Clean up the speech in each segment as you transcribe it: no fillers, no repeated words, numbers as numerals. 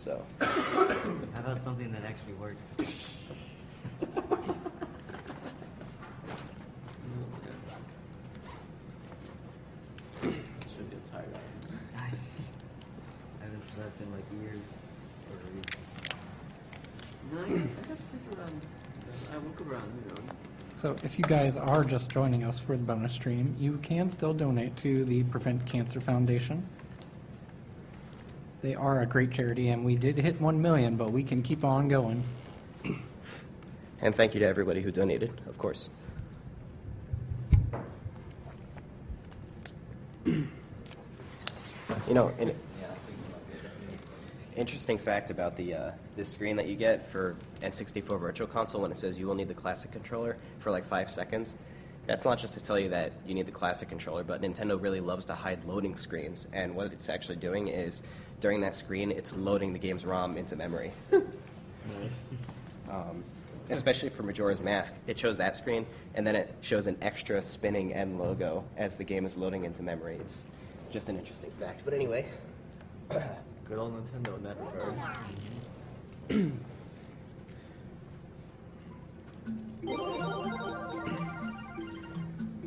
So. How about something that actually works? Shows you tired out. I haven't slept in like years or a week. No, I got sick around. I woke around, So if you guys are just joining us for the bonus stream, you can still donate to the Prevent Cancer Foundation. They are a great charity, and we did hit 1 million, but we can keep on going. And thank you to everybody who donated, of course. Interesting fact about this screen that you get for N64 Virtual Console when it says you will need the classic controller for like 5 seconds. That's not just to tell you that you need the classic controller, but Nintendo really loves to hide loading screens. And what it's actually doing is, during that screen, it's loading the game's ROM into memory. Nice. Especially for Majora's Mask. It shows that screen, and then it shows an extra spinning end logo as the game is loading into memory. It's just an interesting fact. But anyway. Good old Nintendo in that regard.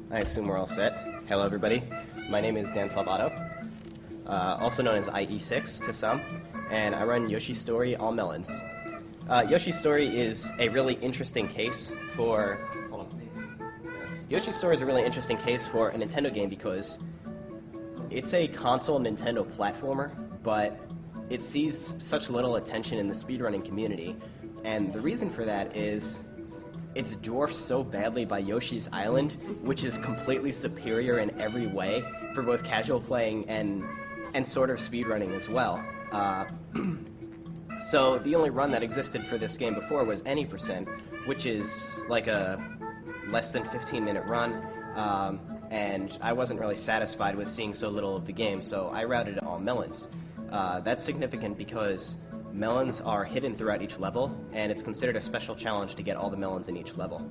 I assume we're all set. Hello, everybody. My name is Dan Salvato, also known as IE6 to some, and I run Yoshi's Story All Melons. Yoshi's Story is a really interesting case for... Hold on. Yoshi's Story is a really interesting case for a Nintendo game because it's a console Nintendo platformer, but it sees such little attention in the speedrunning community, and the reason for that is it's dwarfed so badly by Yoshi's Island, which is completely superior in every way for both casual playing and sort of speedrunning as well. So the only run that existed for this game before was Any%, which is like a less than 15-minute run, and I wasn't really satisfied with seeing so little of the game, so I routed it all melons. That's significant because melons are hidden throughout each level, and it's considered a special challenge to get all the melons in each level.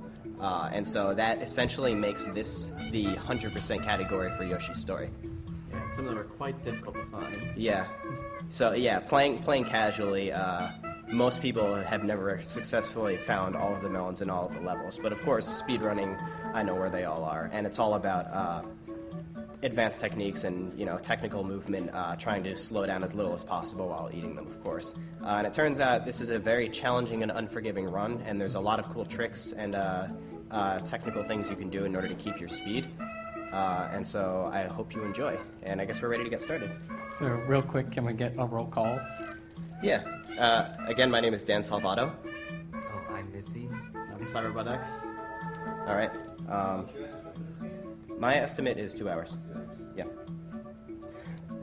And so that essentially makes this the 100% category for Yoshi's Story. Yeah, some of them are quite difficult to find. Yeah. So yeah, playing casually, most people have never successfully found all of the melons in all of the levels. But of course, speedrunning, I know where they all are, and it's all about advanced techniques and technical movement, trying to slow down as little as possible while eating them, of course. And it turns out this is a very challenging and unforgiving run, and there's a lot of cool tricks and technical things you can do in order to keep your speed. And so I hope you enjoy. And I guess we're ready to get started. So real quick, can we get a roll call? Yeah. Again, my name is Dan Salvato. Oh, I'm Missy. I'm CyberBotX. All right. My estimate is 2 hours. Yeah.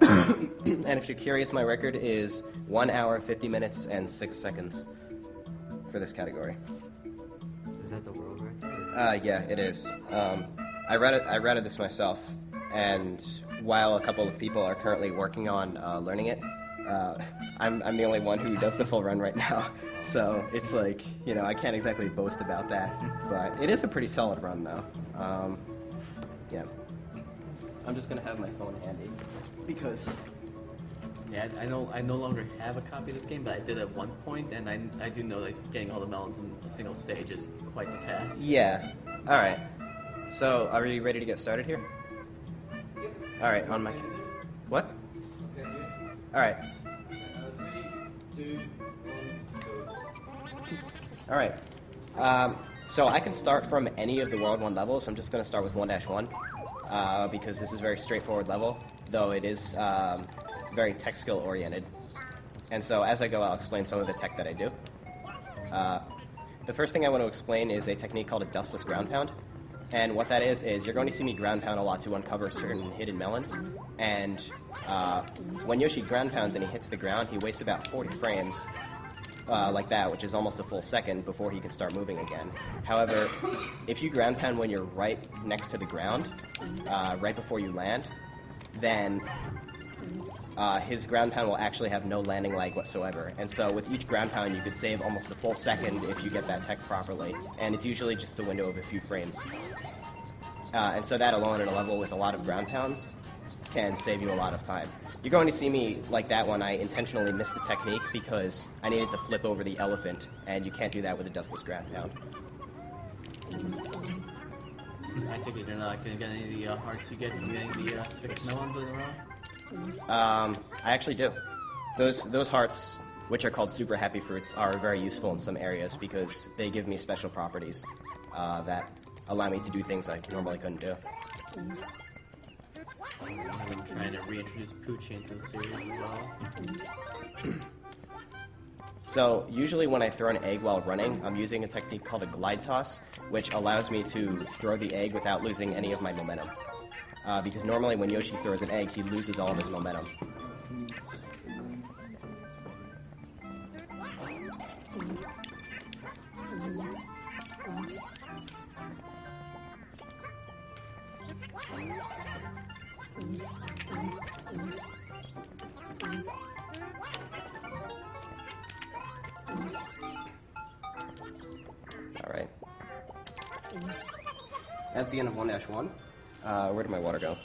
And if you're curious, my record is 1 hour, 50 minutes, and 6 seconds for this category. Is that the world record? Yeah, it is. I routed this myself, and while a couple of people are currently working on learning it, I'm the only one who does the full run right now. So it's like, I can't exactly boast about that, but it is a pretty solid run, though. Yeah. I'm just going to have my phone handy because... Yeah, I no longer have a copy of this game, but I did at one point, and I do know that getting all the melons in a single stage is quite the task. Yeah. All right. So, are you ready to get started here? All right, on my... What? All right. 3, 2, 1, go. All right. So I can start from any of the World 1 levels. I'm just going to start with 1-1 because this is a very straightforward level, though it is very tech skill oriented. And so as I go, I'll explain some of the tech that I do. The first thing I want to explain is a technique called a dustless ground pound. And what that is you're going to see me ground pound a lot to uncover certain hidden melons. And when Yoshi ground pounds and he hits the ground, he wastes about 40 frames like that, which is almost a full second before he can start moving again. However, if you ground pound when you're right next to the ground, right before you land, then his ground pound will actually have no landing lag whatsoever. And so with each ground pound, you could save almost a full second if you get that tech properly. And it's usually just a window of a few frames. And so that alone in a level with a lot of ground pounds can save you a lot of time. You're going to see me like that one. I intentionally missed the technique because I needed to flip over the elephant, and you can't do that with a dustless ground pound. I think you're not going to get any of the hearts you get from getting the 6 melons in a row. I actually do. Those hearts, which are called super happy fruits, are very useful in some areas because they give me special properties that allow me to do things I normally couldn't do. I've been trying to reintroduce Poochie into the series as well. So usually when I throw an egg while running, I'm using a technique called a glide toss, which allows me to throw the egg without losing any of my momentum. Because normally when Yoshi throws an egg, he loses all of his momentum. Alright. That's the end of 1-1. Where did my water go?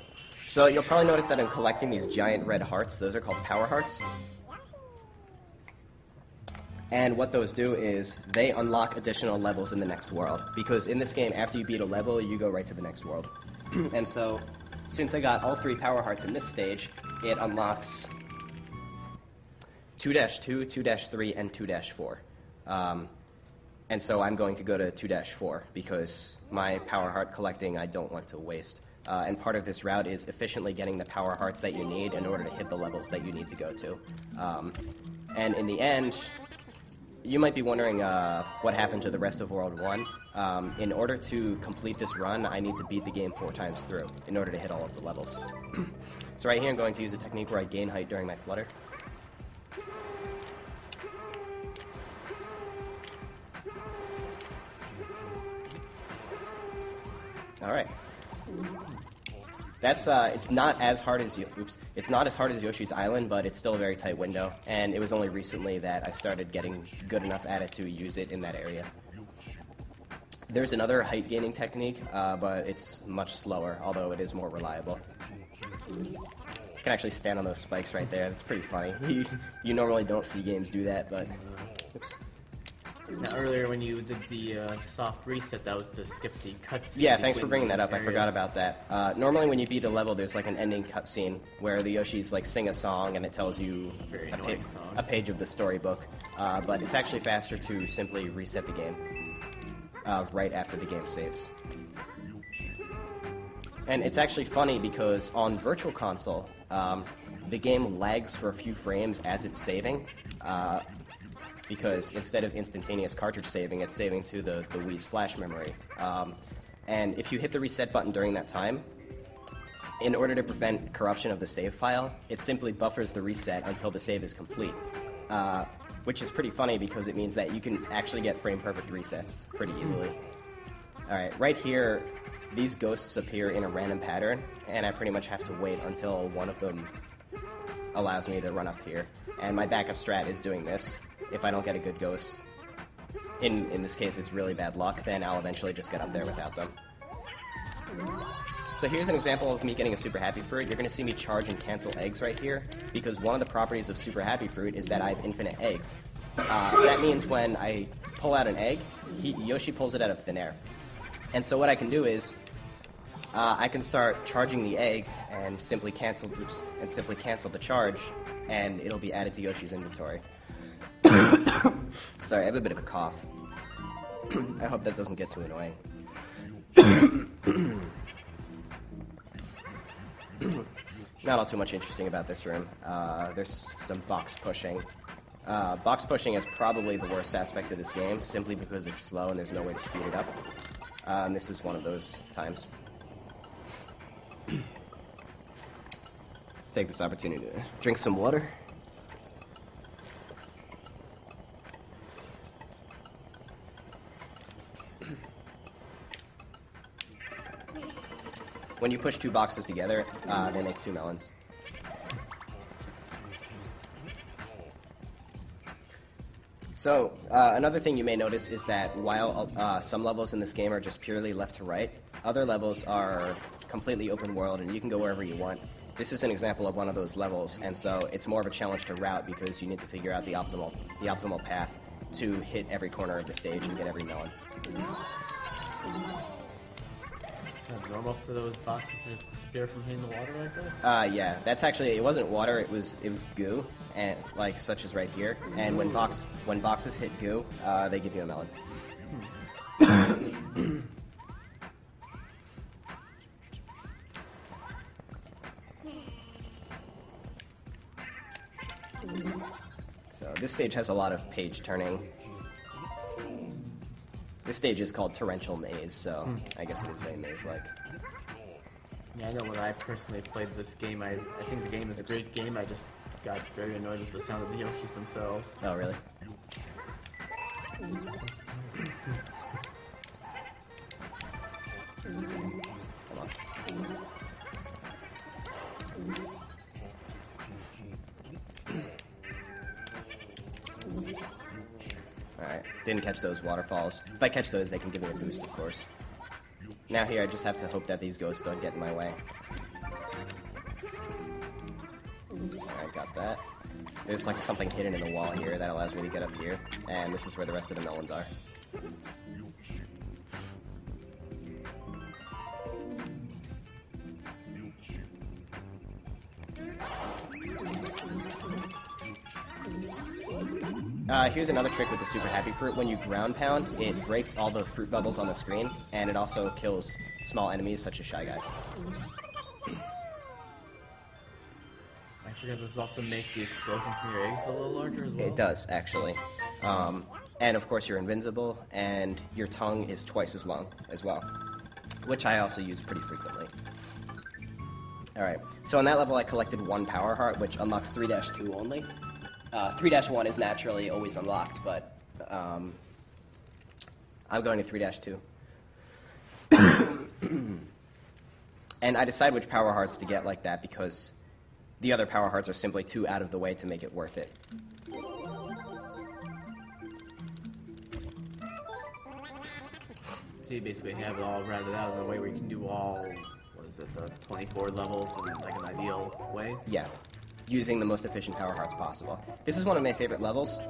So you'll probably notice that I'm collecting these giant red hearts. Those are called power hearts. And what those do is they unlock additional levels in the next world. Because in this game, after you beat a level, you go right to the next world. And so, since I got all 3 power hearts in this stage, it unlocks 2-2, 2-3, and 2-4. And so I'm going to go to 2-4 because my power heart collecting I don't want to waste. And part of this route is efficiently getting the power hearts that you need in order to hit the levels that you need to go to. And in the end, you might be wondering what happened to the rest of World 1. In order to complete this run, I need to beat the game 4 times through in order to hit all of the levels. So right here I'm going to use a technique where I gain height during my flutter. Alright. That's it's not as hard as it's not as hard as Yoshi's Island, but it's still a very tight window, and it was only recently that I started getting good enough at it to use it in that area. There's another height gaining technique, but it's much slower, although it is more reliable. You can actually stand on those spikes right there. That's pretty funny. You normally don't see games do that, but oops. Now, earlier when you did the soft reset, that was to skip the cutscene. Yeah, thanks for between bringing that up. areas. I forgot about that. Normally when you beat a level, there's like an ending cutscene where the Yoshis like sing a song and it tells you Very annoying song. a page of the storybook. But it's actually faster to simply reset the game right after the game saves. And it's actually funny because on Virtual Console, the game lags for a few frames as it's saving. Because instead of instantaneous cartridge saving, it's saving to the Wii's flash memory. And if you hit the reset button during that time, in order to prevent corruption of the save file, it simply buffers the reset until the save is complete. Which is pretty funny because it means that you can actually get frame-perfect resets pretty easily. Alright, right here, these ghosts appear in a random pattern, and I pretty much have to wait until one of them allows me to run up here. And my backup strat is doing this. If I don't get a good ghost, in this case it's really bad luck, then I'll eventually just get up there without them. So here's an example of me getting a Super Happy Fruit. You're going to see me charge and cancel eggs right here, because one of the properties of Super Happy Fruit is that I have infinite eggs. That means when I pull out an egg, Yoshi pulls it out of thin air. And so what I can do is, I can start charging the egg and simply cancel the charge, and it'll be added to Yoshi's inventory. Sorry, I have a bit of a cough. I hope that doesn't get too annoying. Not all too much interesting about this room. There's some box pushing. Box pushing is probably the worst aspect of this game, simply because it's slow and there's no way to speed it up. And this is one of those times. Take this opportunity to drink some water. When you push 2 boxes together, they make 2 melons. So, another thing you may notice is that while some levels in this game are just purely left to right, other levels are completely open world and you can go wherever you want. this is an example of one of those levels, and so it's more of a challenge to route because you need to figure out the optimal path to hit every corner of the stage and get every melon. Is that normal for those boxes to just disappear from hitting the water like that? Yeah, that's actually, it wasn't water, it was goo, and like such as right here. And when boxes hit goo, they give you a melon. So this stage has a lot of page turning. This stage is called Torrential Maze, so I guess it is very maze-like. Yeah, I know when I personally played this game, I think the game is a great game. I just got very annoyed with the sound of the Yoshis themselves. Oh, really? Come on. Alright, didn't catch those waterfalls. If I catch those, they can give me a boost, of course. Now here, I just have to hope that these ghosts don't get in my way. Alright, got that. There's like something hidden in the wall here that allows me to get up here, and this is where the rest of the melons are. Here's another trick with the Super Happy Fruit. When you ground pound, it breaks all the fruit bubbles on the screen, and it also kills small enemies such as Shy Guys. I forget, does this also make the explosion from your eggs a little larger as well? It does, actually. And of course you're invincible, and your tongue is twice as long as well, which I also use pretty frequently. Alright, so on that level I collected 1 Power Heart, which unlocks 3-2 only. 3-1 is naturally always unlocked, but I'm going to 3-2. And I decide which Power Hearts to get like that because the other Power Hearts are simply too out of the way to make it worth it. So you basically have it all routed out in a way where you can do all, what is it, the 24 levels in like an ideal way? Yeah, using the most efficient Power Hearts possible. This is one of my favorite levels,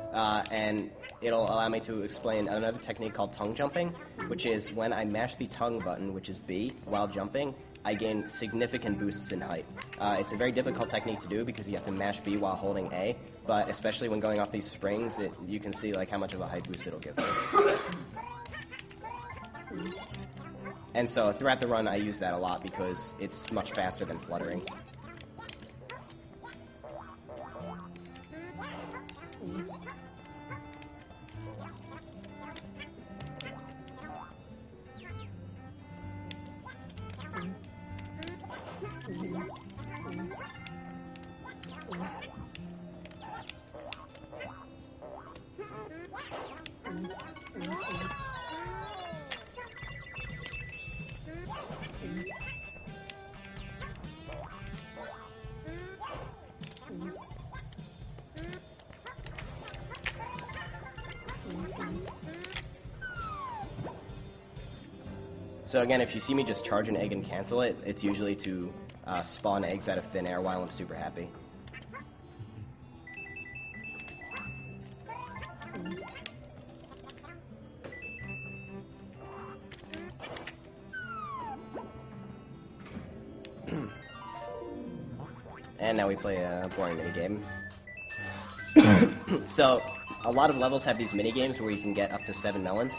and it'll allow me to explain another technique called tongue jumping, which is when I mash the tongue button, which is B, while jumping, I gain significant boosts in height. It's a very difficult technique to do because you have to mash B while holding A, but especially when going off these springs, you can see like how much of a height boost it'll give me. And so throughout the run, I use that a lot because it's much faster than fluttering. So again, if you see me just charge an egg and cancel it, it's usually to spawn eggs out of thin air while I'm super happy. And now we play a boring minigame. So, a lot of levels have these minigames where you can get up to 7 melons.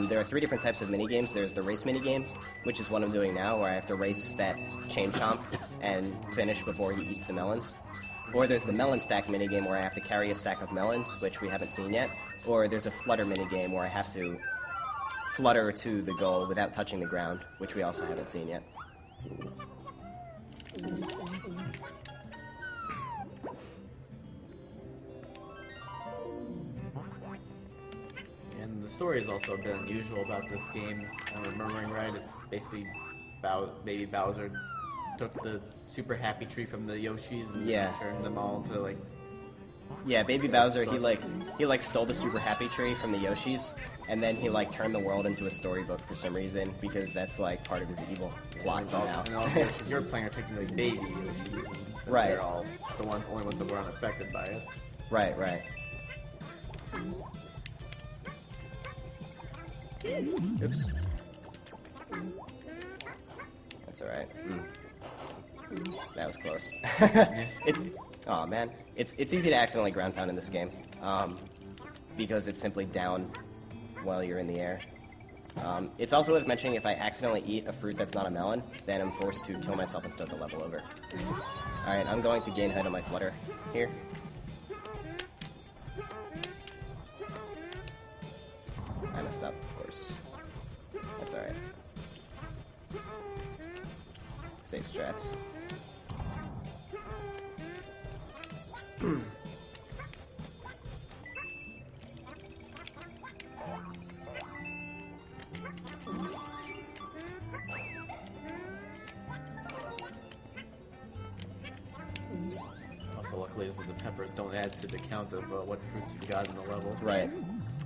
There are 3 different types of minigames. There's the race minigame, which is what I'm doing now, where I have to race that chain chomp and finish before he eats the melons. Or there's the melon stack minigame, where I have to carry a stack of melons, which we haven't seen yet. Or there's a flutter minigame, where I have to flutter to the goal without touching the ground, which we also haven't seen yet. And the story is also a bit unusual about this game. If I'm remembering right, it's basically Baby Bowser took the super happy tree from the Yoshis and turned them all into like... Yeah, Baby Bowser, he stole the super happy tree from the Yoshis, and then he turned the world into a storybook for some reason, because that's part of his evil plot somehow. And all the Yoshis you're playing are technically baby Yoshis. Right. They're all the only ones that were unaffected by it. Right, right. Oops. That's alright. That was close. It's... Aw, man. It's easy to accidentally ground pound in this game. Because it's simply down while you're in the air. It's also worth mentioning if I accidentally eat a fruit that's not a melon, then I'm forced to kill myself and start the level over. Alright, I'm going to gain height on my flutter here. I messed up, of course. That's alright. Safe strats. Also, luckily, is that the peppers don't add to the count of what fruits you got in the level. Right.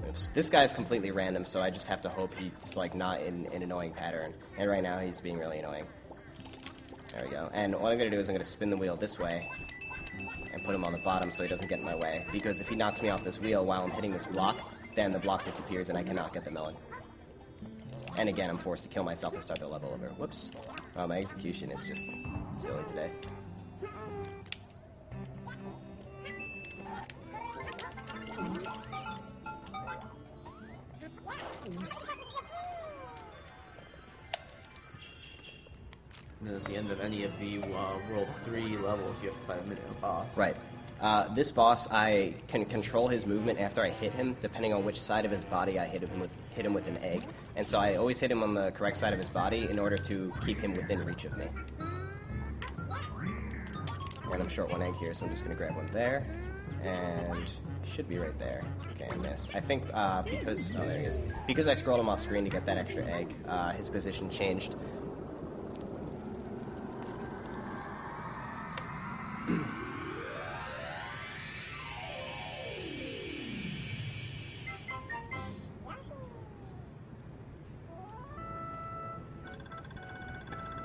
Oops. This guy's completely random, so I just have to hope he's like not in an annoying pattern. And right now, he's being really annoying. There we go. And what I'm going to do is I'm going to spin the wheel this way and put him on the bottom so he doesn't get in my way. Because if he knocks me off this wheel while I'm hitting this block, then the block disappears and I cannot get the melon. And again, I'm forced to kill myself and start the level over. Whoops. Oh, my execution is just silly today. And then at the end of any of the World 3 levels, you have to fight a minimum boss. Right. This boss, I can control his movement after I hit him, depending on which side of his body I hit him with an egg. And so I always hit him on the correct side of his body in order to keep him within reach of me. And I'm short one egg here, so I'm just going to grab one there. And should be right there. Okay, I missed. I think because... Oh, there he is. Because I scrolled him off screen to get that extra egg, his position changed.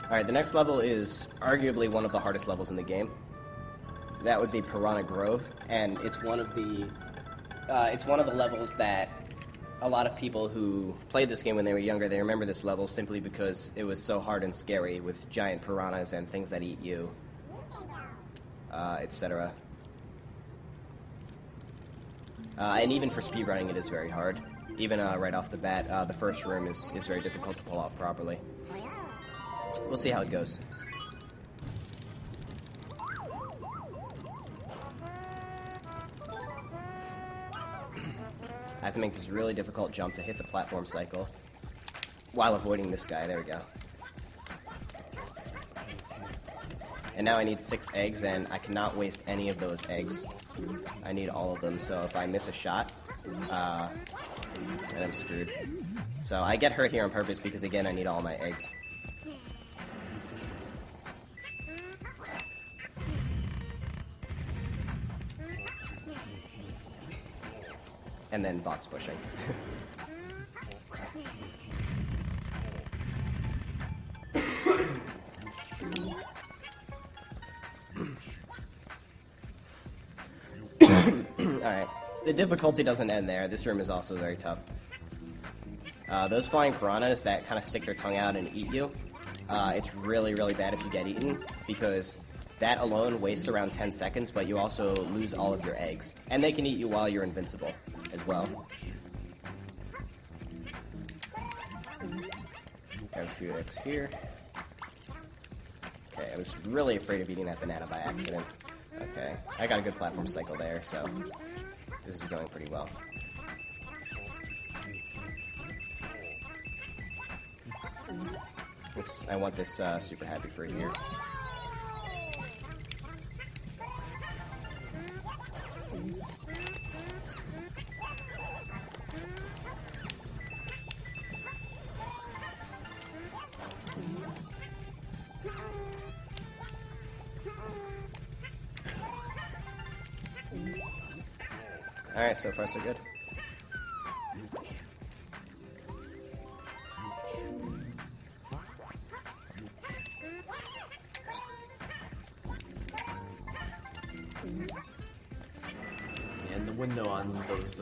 Alright, the next level is arguably one of the hardest levels in the game. That would be Piranha Grove, and it's one of the levels that a lot of people who played this game when they were younger, they remember this level simply because it was so hard and scary with giant piranhas and things that eat you, etc. And even for speedrunning, it is very hard. Even right off the bat, the first room is very difficult to pull off properly. We'll see how it goes. I have to make this really difficult jump to hit the platform cycle while avoiding this guy. There we go. And now I need 6 eggs, and I cannot waste any of those eggs. I need all of them, so if I miss a shot, then I'm screwed. So I get hurt here on purpose because, again, I need all my eggs. And then box pushing. Alright, the difficulty doesn't end there. This room is also very tough. Those flying piranhas that kind of stick their tongue out and eat you, it's really, really bad if you get eaten, because that alone wastes around 10 seconds, but you also lose all of your eggs. And they can eat you while you're invincible as well. Have a few eggs here. Okay, I was really afraid of eating that banana by accident. Okay, I got a good platform cycle there, so this is going pretty well. Oops, I want this super happy fruit here. Alright, so far so good. window on those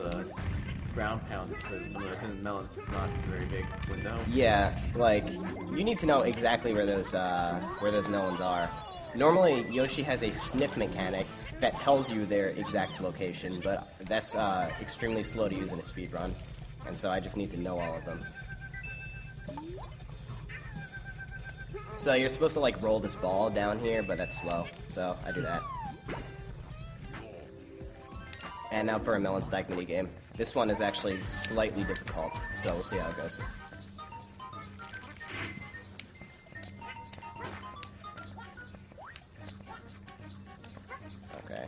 ground pounds for some of the melons is not a very big window. Yeah, like you need to know exactly where those melons are. Normally, Yoshi has a sniff mechanic that tells you their exact location, but that's extremely slow to use in a speedrun, and so I just need to know all of them. So you're supposed to like roll this ball down here, but that's slow, so I do that. And now for a melon stack minigame. This one is actually slightly difficult, so we'll see how it goes. Okay.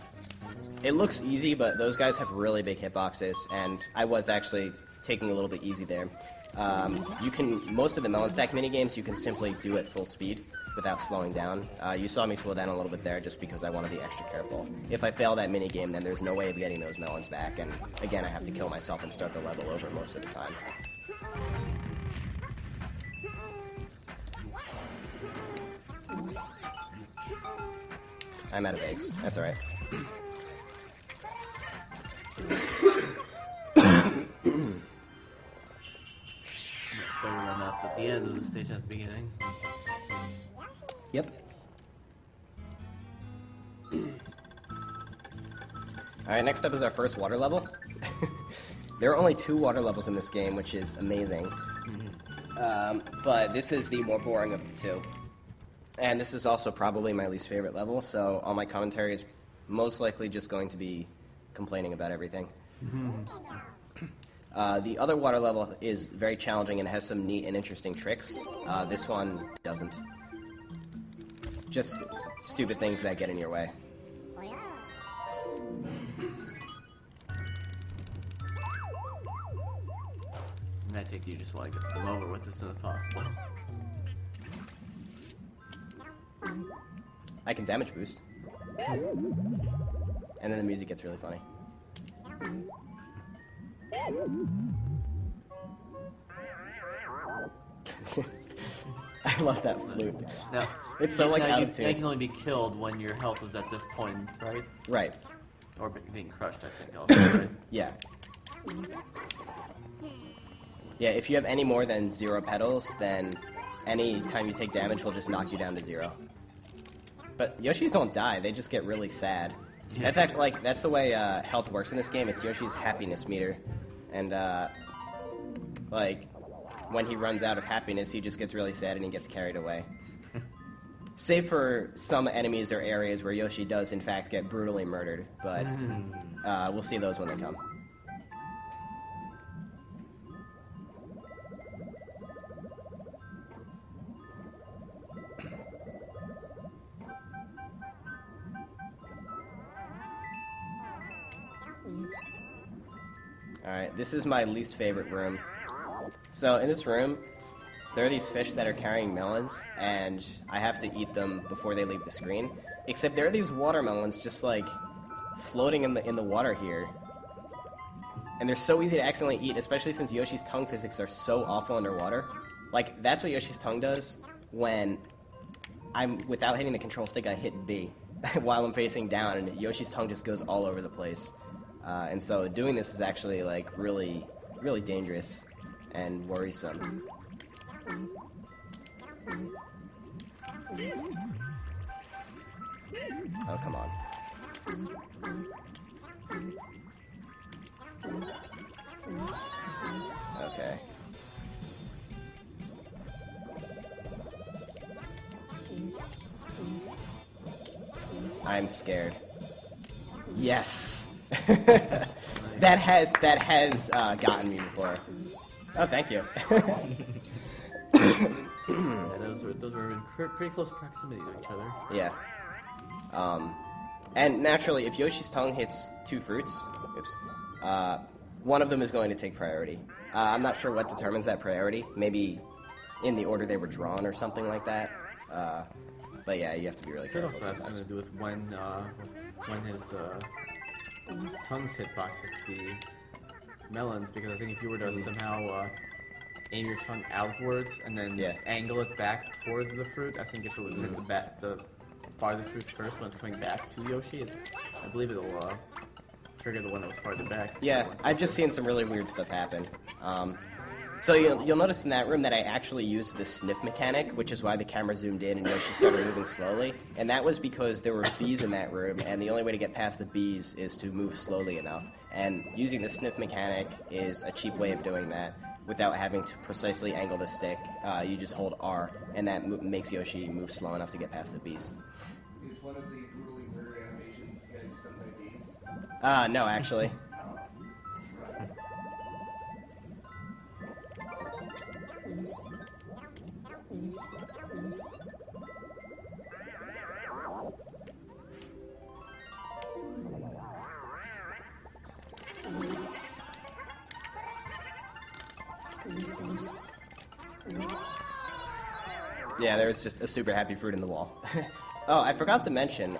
It looks easy, but those guys have really big hitboxes, and I was actually taking a little bit easy there. Most of the melon stack minigames, you can simply do it full speed without slowing down. You saw me slow down a little bit there just because I want to be extra careful. If I fail that minigame, then there's no way of getting those melons back, and again, I have to kill myself and start the level over most of the time. I'm out of eggs. That's alright. Better run up at the end of the stage at the beginning. Yep. Alright, next up is our first water level. There are only 2 water levels in this game, which is amazing. But this is the more boring of the 2. And this is also probably my least favorite level, so all my commentary is most likely just going to be complaining about everything. The other water level is very challenging and has some neat and interesting tricks. This one doesn't. Just stupid things that get in your way. And I think you just want to get them over with as soon as possible. I can damage boost. And then the music gets really funny. I love that flute. Now, It's so like out you of tune. can only be killed when your health is at this point, right? Right. Or being crushed, I think, also, right? Yeah. Yeah, if you have any more than 0 petals, then any time you take damage will just knock you down to 0. But Yoshis don't die, they just get really sad. Yeah. That's the way health works in this game. It's Yoshi's happiness meter. And when he runs out of happiness, he just gets really sad and he gets carried away. Save for some enemies or areas where Yoshi does in fact get brutally murdered, but we'll see those when they come. Alright, this is my least favorite room. So in this room, there are these fish that are carrying melons, and I have to eat them before they leave the screen. Except there are these watermelons just like floating in the water here. And they're so easy to accidentally eat, especially since Yoshi's tongue physics are so awful underwater. Like, that's what Yoshi's tongue does when without hitting the control stick, I hit B while I'm facing down, and Yoshi's tongue just goes all over the place. And so doing this is actually, like, really, really dangerous and worrisome. Oh, come on. Okay. I'm scared. Yes! That has gotten me before. Oh, thank you. Yeah, those were in pretty close proximity to each other. Yeah. And naturally, if Yoshi's tongue hits 2 fruits, one of them is going to take priority. I'm not sure what determines that priority. Maybe in the order they were drawn or something like that. But yeah, you have to be really It careful also has something to sometimes. do with when his tongue's hitbox hits the melons, because I think if you were to somehow aim your tongue outwards and then angle it back towards the fruit, I think if it was to hit the farthest fruit first when it's coming back to Yoshi, I believe it'll trigger the one that was farther back. Yeah, I've just seen some really weird stuff happen. So you'll notice in that room that I actually used the sniff mechanic, which is why the camera zoomed in and Yoshi started moving slowly. And that was because there were bees in that room, and the only way to get past the bees is to move slowly enough. And using the sniff mechanic is a cheap way of doing that without having to precisely angle the stick. You just hold R, and that makes Yoshi move slow enough to get past the bees. Is one of the brutally murder animations getting stung by bees? No, actually. Yeah, there was just a super happy fruit in the wall. Oh, I forgot to mention,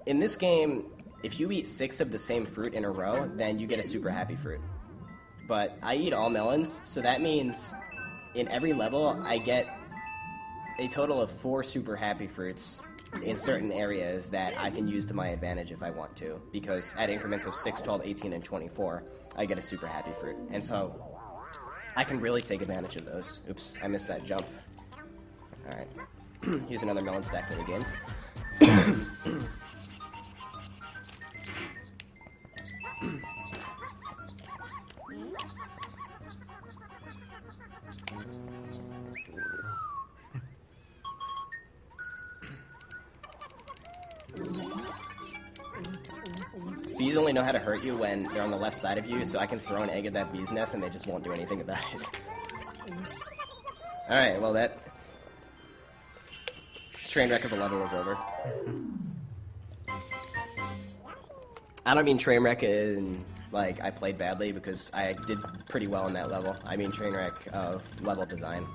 in this game, if you eat 6 of the same fruit in a row, then you get a super happy fruit. But I eat all melons, so that means in every level I get a total of 4 super happy fruits in certain areas that I can use to my advantage if I want to, because at increments of 6, 12, 18, and 24, I get a super happy fruit. And so I can really take advantage of those. Oops, I missed that jump. Alright. Here's another melon stack minigame. Bees only know how to hurt you when they're on the left side of you, so I can throw an egg at that bee's nest and they just won't do anything about it. Alright, well that train wreck of a level is over. I don't mean train wreck in, like, I played badly, because I did pretty well in that level. I mean train wreck of level design.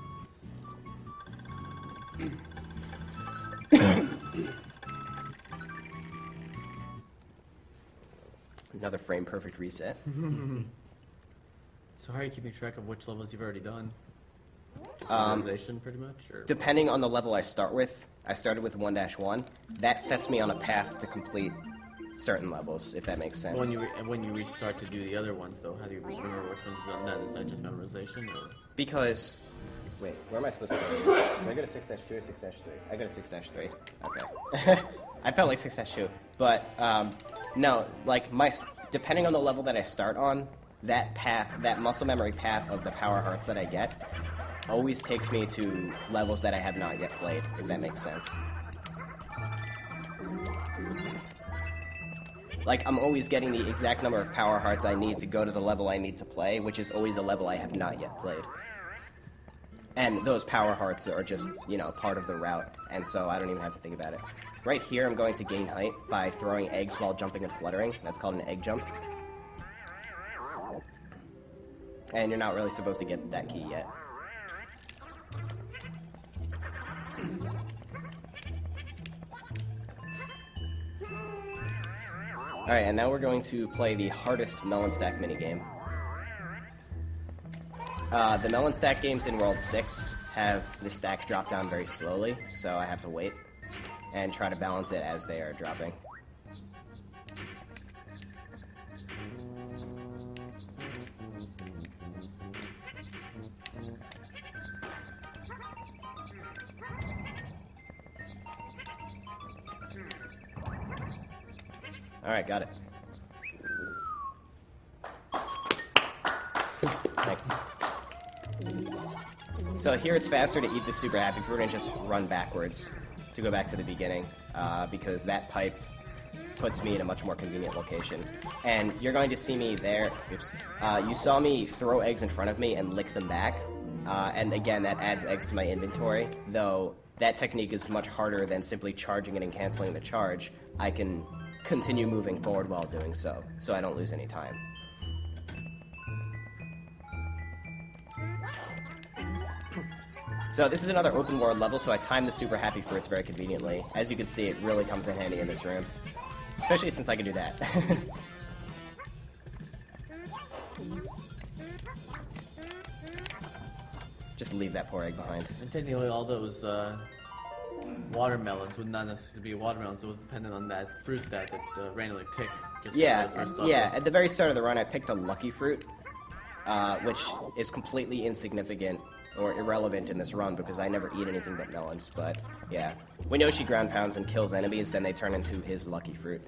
Another frame perfect reset. So how are you keeping track of which levels you've already done? Memorization, pretty much? Or? Depending on the level I start with, I started with 1-1. That sets me on a path to complete certain levels, if that makes sense. When you restart to do the other ones, though, how do you remember which ones you've done then? Is that just memorization? Or? Because... Wait, where am I supposed to go? Do I go to 6-2 or 6-3? I go to 6-3. Okay. I felt like 6-2. But, no, like, depending on the level that I start on, that path, that muscle memory path of the power hearts that I get, always takes me to levels that I have not yet played, if that makes sense. Like, I'm always getting the exact number of power hearts I need to go to the level I need to play, which is always a level I have not yet played. And those power hearts are just, you know, part of the route, and so I don't even have to think about it. Right here, I'm going to gain height by throwing eggs while jumping and fluttering. That's called an egg jump. And you're not really supposed to get that key yet. Alright, and now we're going to play the hardest melon stack minigame. The melon stack games in World 6 have the stack drop down very slowly, so I have to wait and try to balance it as they are dropping. Alright, got it. Thanks. So here it's faster to eat the super happy fruit and just run backwards to go back to the beginning, because that pipe puts me in a much more convenient location. And you're going to see me there. Oops. You saw me throw eggs in front of me and lick them back. And again, that adds eggs to my inventory, though that technique is much harder than simply charging it and canceling the charge. I can continue moving forward while doing so I don't lose any time. So this is another open world level, so I timed the super happy fruits very conveniently. As you can see, it really comes in handy in this room. Especially since I can do that. Just leave that poor egg behind. And technically all those watermelons would not necessarily be watermelons. It was dependent on that fruit that it randomly picked. Just Yeah, before the first level. yeah. At the very start of the run, I picked a lucky fruit, which is completely insignificant or irrelevant in this run because I never eat anything but melons. But yeah, when Yoshi ground pounds and kills enemies, then they turn into his lucky fruit.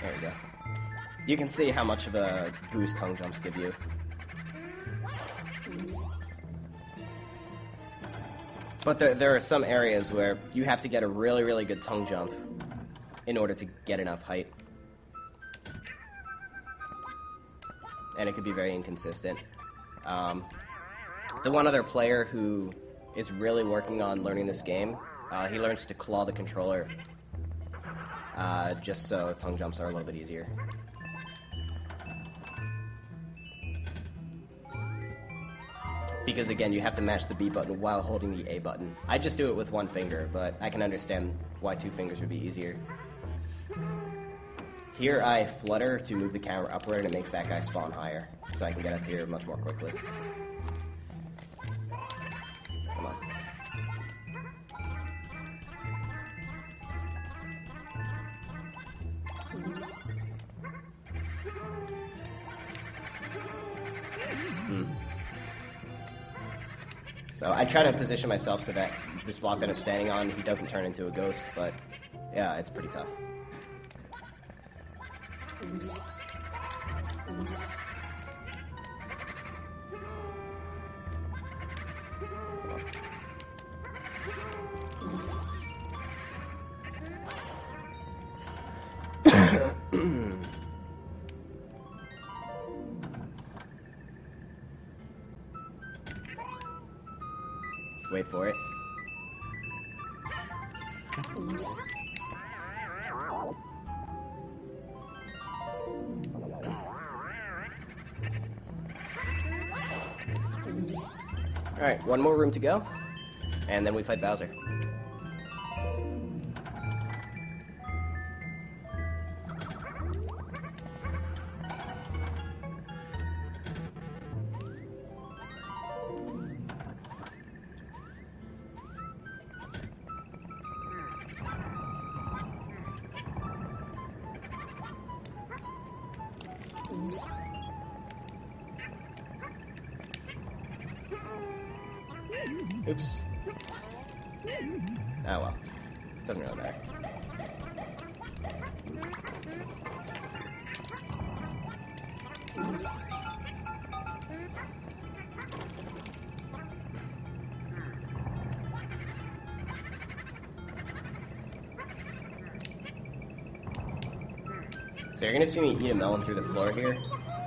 There we go. You can see how much of a boost tongue jumps give you. But there are some areas where you have to get a really, really good tongue jump in order to get enough height. And it could be very inconsistent. The one other player who is really working on learning this game, he learns to claw the controller just so tongue jumps are a little bit easier. Because again, you have to mash the B button while holding the A button. I just do it with one finger, but I can understand why two fingers would be easier. Here I flutter to move the camera upward and it makes that guy spawn higher, so I can get up here much more quickly. Come on. So I try to position myself so that this block that I'm standing on, he doesn't turn into a ghost, but yeah, it's pretty tough. Wait for it. Alright, one more room to go, and then we fight Bowser. Oops. Oh well. Doesn't really matter. So you're gonna see me eat a melon through the floor here.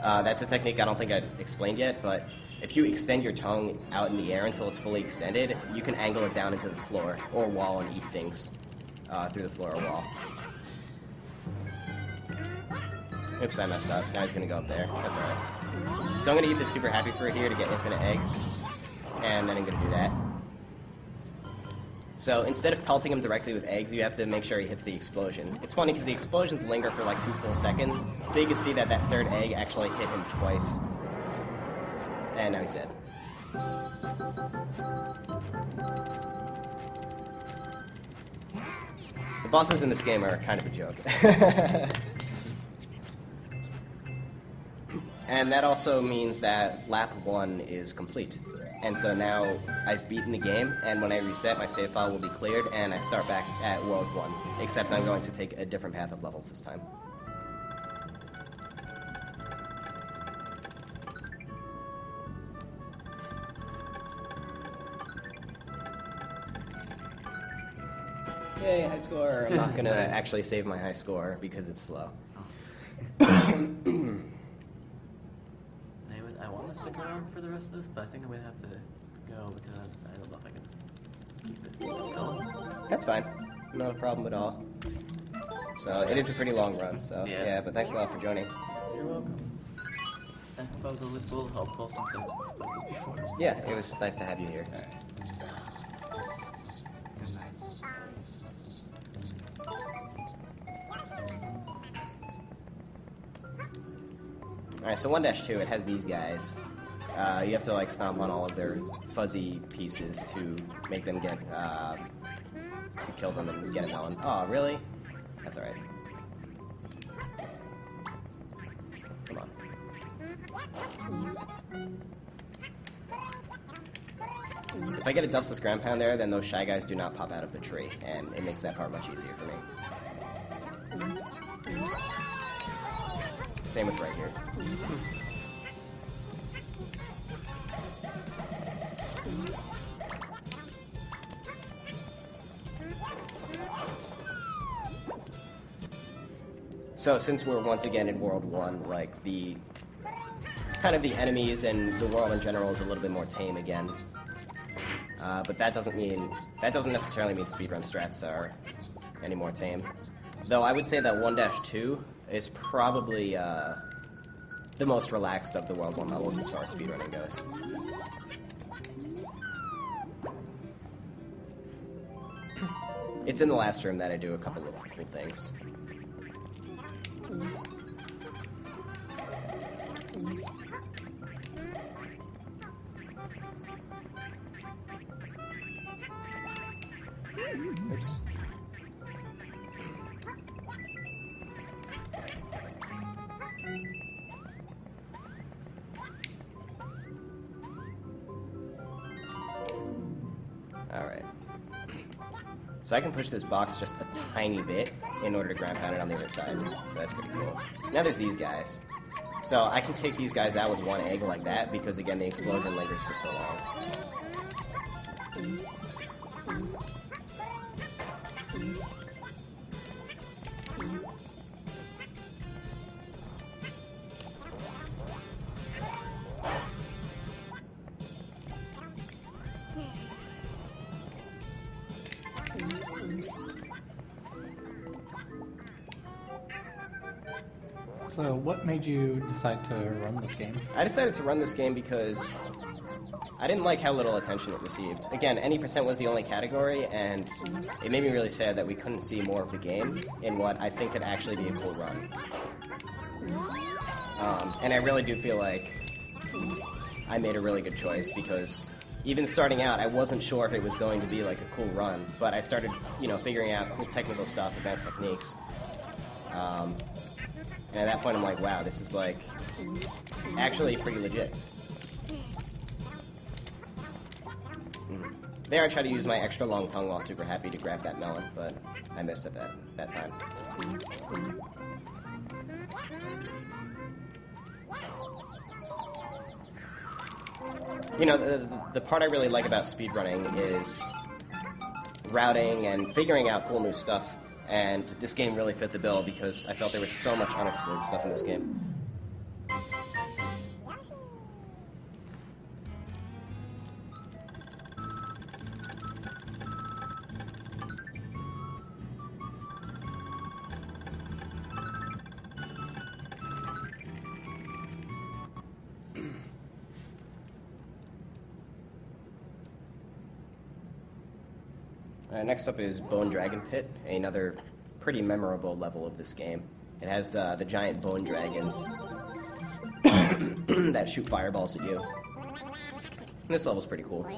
That's a technique I don't think I explained yet, but if you extend your tongue out in the air until it's fully extended, you can angle it down into the floor or wall and eat things through the floor or wall. Oops, I messed up. Now he's gonna go up there. That's alright. So I'm gonna eat this super happy fruit here to get infinite eggs, and then I'm gonna do that. So instead of pelting him directly with eggs, you have to make sure he hits the explosion. It's funny because the explosions linger for like 2 full seconds, so you can see that that third egg actually hit him twice. And now he's dead. The bosses in this game are kind of a joke. And that also means that lap 1 is complete. And so now I've beaten the game, and when I reset, my save file will be cleared, and I start back at World 1. Except I'm going to take a different path of levels this time. Yay, high score! I'm not going to actually save my high score because it's slow. I want to stick around for the rest of this, but I think I'm going to have to go because I don't know if I can keep it just going. That's fine. No problem at all. So it is a pretty long run, so yeah, but thanks a lot for joining. You're welcome. suppose at least a little helpful since I've done this before. Yeah, it was nice to have you here. Alright, so 1-2, it has these guys. You have to like stomp on all of their fuzzy pieces to make them get, to kill them and get a melon. Oh, really? That's alright. Come on. If I get a dustless ground pound there, then those shy guys do not pop out of the tree, and it makes that part much easier for me. Same with right here. So since we're once again in World 1, like the kind of the enemies and the world in general is a little bit more tame again. But that doesn't necessarily mean speedrun strats are any more tame. Though I would say that 1-2 is probably the most relaxed of the World 1 levels as far as speedrunning goes. It's in the last room that I do a couple of cool things. Oops. Alright. So I can push this box just a tiny bit in order to ground pound it on the other side. So that's pretty cool. Now there's these guys. So I can take these guys out with one egg like that because, again, the explosion lingers for so long. So what made you decide to run this game? I decided to run this game because I didn't like how little attention it received. Again, any percent was the only category, and it made me really sad that we couldn't see more of the game in what I think could actually be a cool run. And I really do feel like I made a really good choice because even starting out, I wasn't sure if it was going to be like a cool run, but I started, figuring out cool technical stuff, advanced techniques. And at that point, I'm like, wow, this is, like, actually pretty legit. There, I tried to use my extra long tongue while super happy to grab that melon, but I missed it that time. The part I really like about speedrunning is routing and figuring out cool new stuff. And this game really fit the bill because I felt there was so much unexplored stuff in this game. Next up is Bone Dragon Pit, another pretty memorable level of this game. It has the giant bone dragons that shoot fireballs at you. And this level's pretty cool.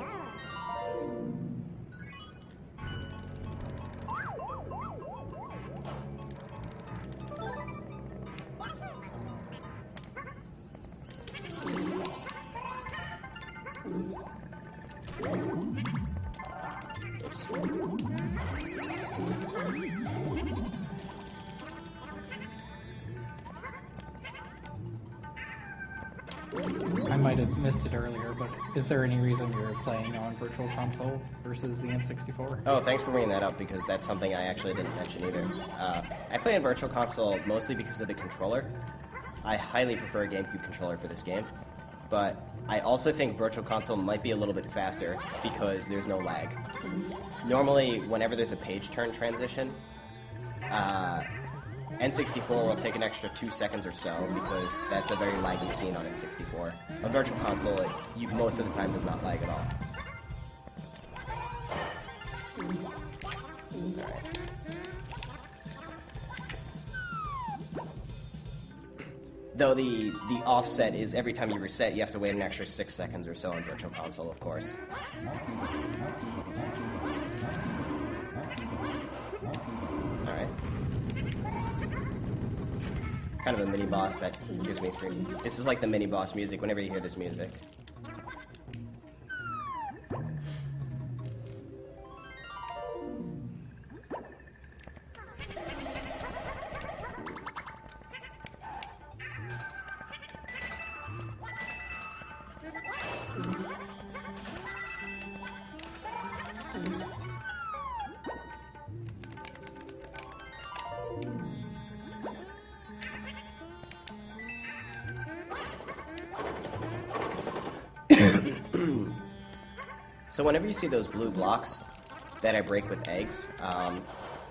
I might have missed it earlier, but is there any reason you're playing on Virtual Console versus the N64? Oh, thanks for bringing that up, because that's something I actually didn't mention either. I play on Virtual Console mostly because of the controller. I highly prefer a GameCube controller for this game, but I also think Virtual Console might be a little bit faster because there's no lag. Normally, whenever there's a page turn transition, N64 will take an extra 2 seconds or so because that's a very laggy scene on N64. A Virtual Console, most of the time, does not lag at all. Alright. Though the offset is every time you reset, you have to wait an extra 6 seconds or so on Virtual Console, of course. Alright. Kind of a mini-boss that gives me free. This is like the mini-boss music whenever you hear this music. So whenever you see those blue blocks that I break with eggs,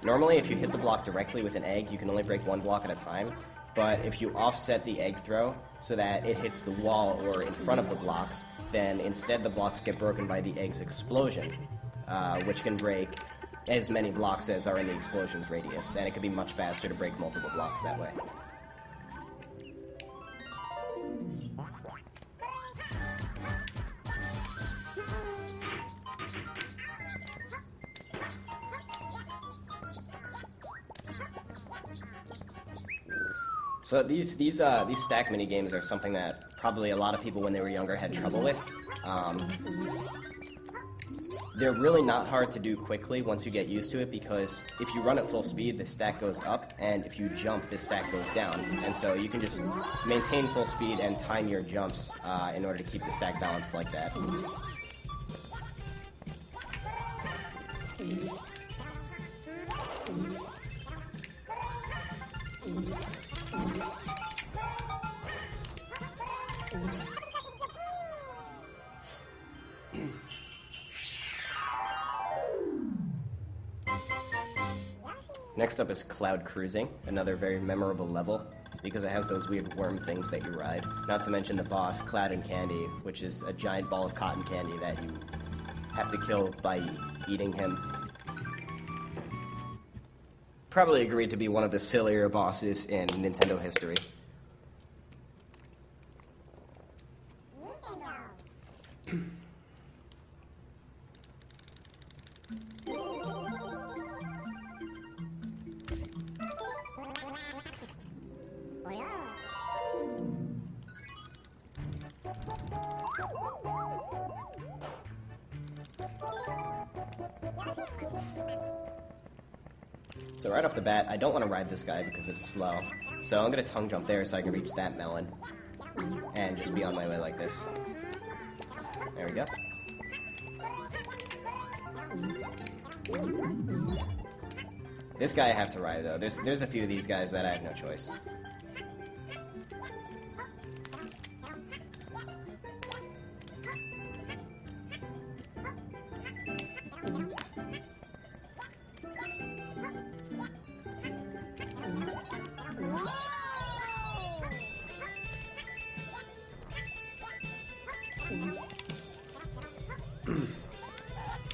normally if you hit the block directly with an egg, you can only break one block at a time. But if you offset the egg throw so that it hits the wall or in front of the blocks, then instead the blocks get broken by the egg's explosion, which can break as many blocks as are in the explosion's radius, and it can be much faster to break multiple blocks that way. So these stack mini games are something that probably a lot of people when they were younger had trouble with. They're really not hard to do quickly once you get used to it, because if you run at full speed, the stack goes up, and if you jump, the stack goes down. And so you can just maintain full speed and time your jumps in order to keep the stack balanced like that. Next up is Cloud Cruising, another very memorable level, because it has those weird worm things that you ride. Not to mention the boss, Cloud and Candy, which is a giant ball of cotton candy that you have to kill by eating him. Probably agreed to be one of the sillier bosses in Nintendo history. So right off the bat, I don't want to ride this guy because it's slow. So I'm going to tongue jump there so I can reach that melon. And just be on my way like this. There we go. This guy I have to ride, though. There's a few of these guys that I have no choice.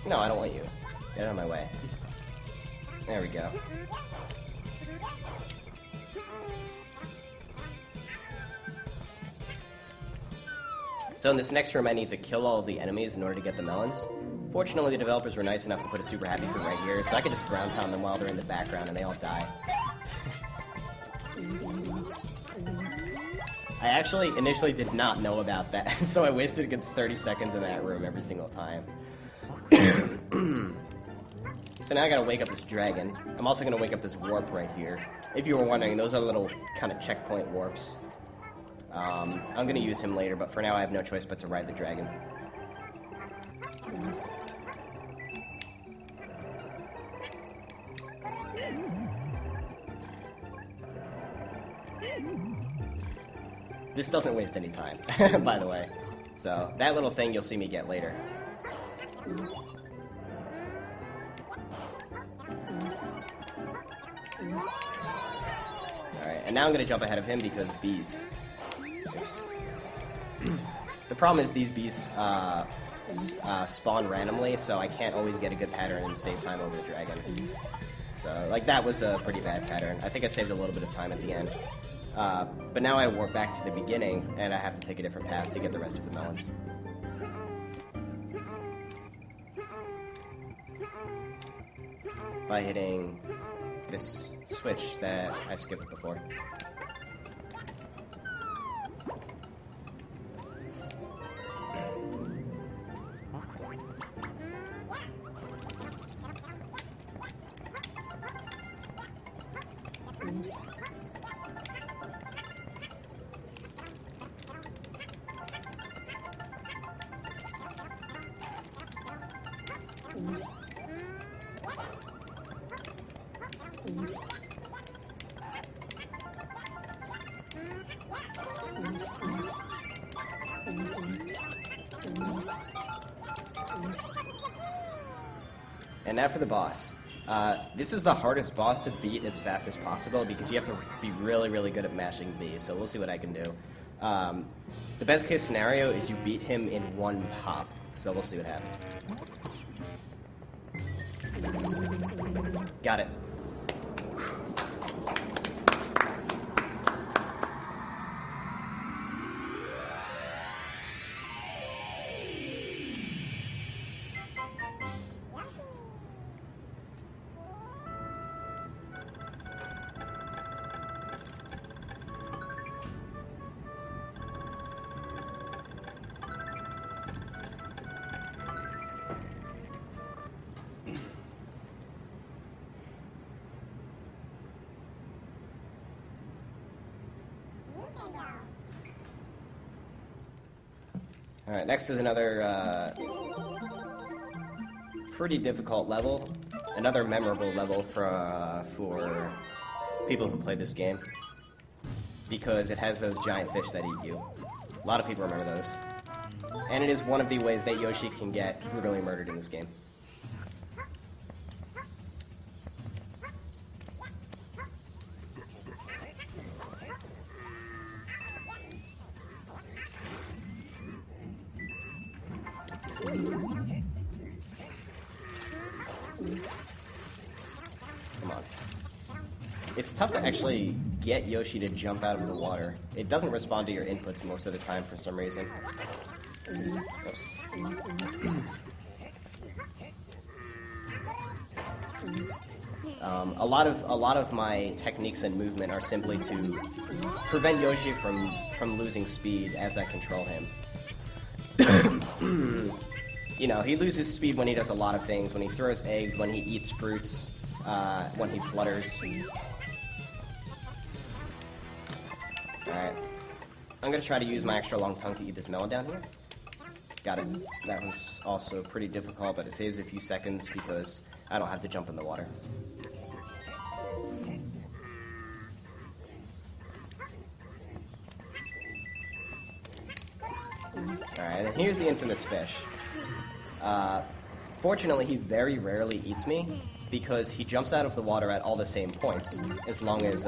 No, I don't want you. Get out of my way. There we go. So in this next room, I need to kill all of the enemies in order to get the melons. Fortunately, the developers were nice enough to put a super happy fruit right here, so I can just ground pound them while they're in the background and they all die. I actually initially did not know about that, so I wasted a good 30 seconds in that room every single time. So now I gotta wake up this dragon. I'm also gonna wake up this warp right here. If you were wondering, those are little kind of checkpoint warps. I'm gonna use him later, but for now I have no choice but to ride the dragon. This doesn't waste any time, by the way. So, that little thing you'll see me get later. And now I'm going to jump ahead of him because bees. Oops. The problem is these bees spawn randomly, so I can't always get a good pattern and save time over the dragon. So, like, that was a pretty bad pattern. I think I saved a little bit of time at the end. But now I warp back to the beginning, and I have to take a different path to get the rest of the melons. By hitting this switch that I skipped before. And now for the boss. This is the hardest boss to beat as fast as possible because you have to be really, really good at mashing B, so we'll see what I can do. The best case scenario is you beat him in one hop, so we'll see what happens. Got it. Alright, next is another pretty difficult level. Another memorable level for people who play this game. Because it has those giant fish that eat you. A lot of people remember those. And it is one of the ways that Yoshi can get brutally murdered in this game. Come on. It's tough to actually get Yoshi to jump out of the water. It doesn't respond to your inputs most of the time for some reason. Oops. A lot of my techniques and movement are simply to prevent Yoshi from losing speed as I control him. You know, he loses speed when he does a lot of things, when he throws eggs, when he eats fruits, when he flutters. Alright. I'm gonna try to use my extra long tongue to eat this melon down here. Got it. That was also pretty difficult, but it saves a few seconds because I don't have to jump in the water. Alright, and here's the infamous fish. Fortunately, he very rarely eats me because he jumps out of the water at all the same points, as long as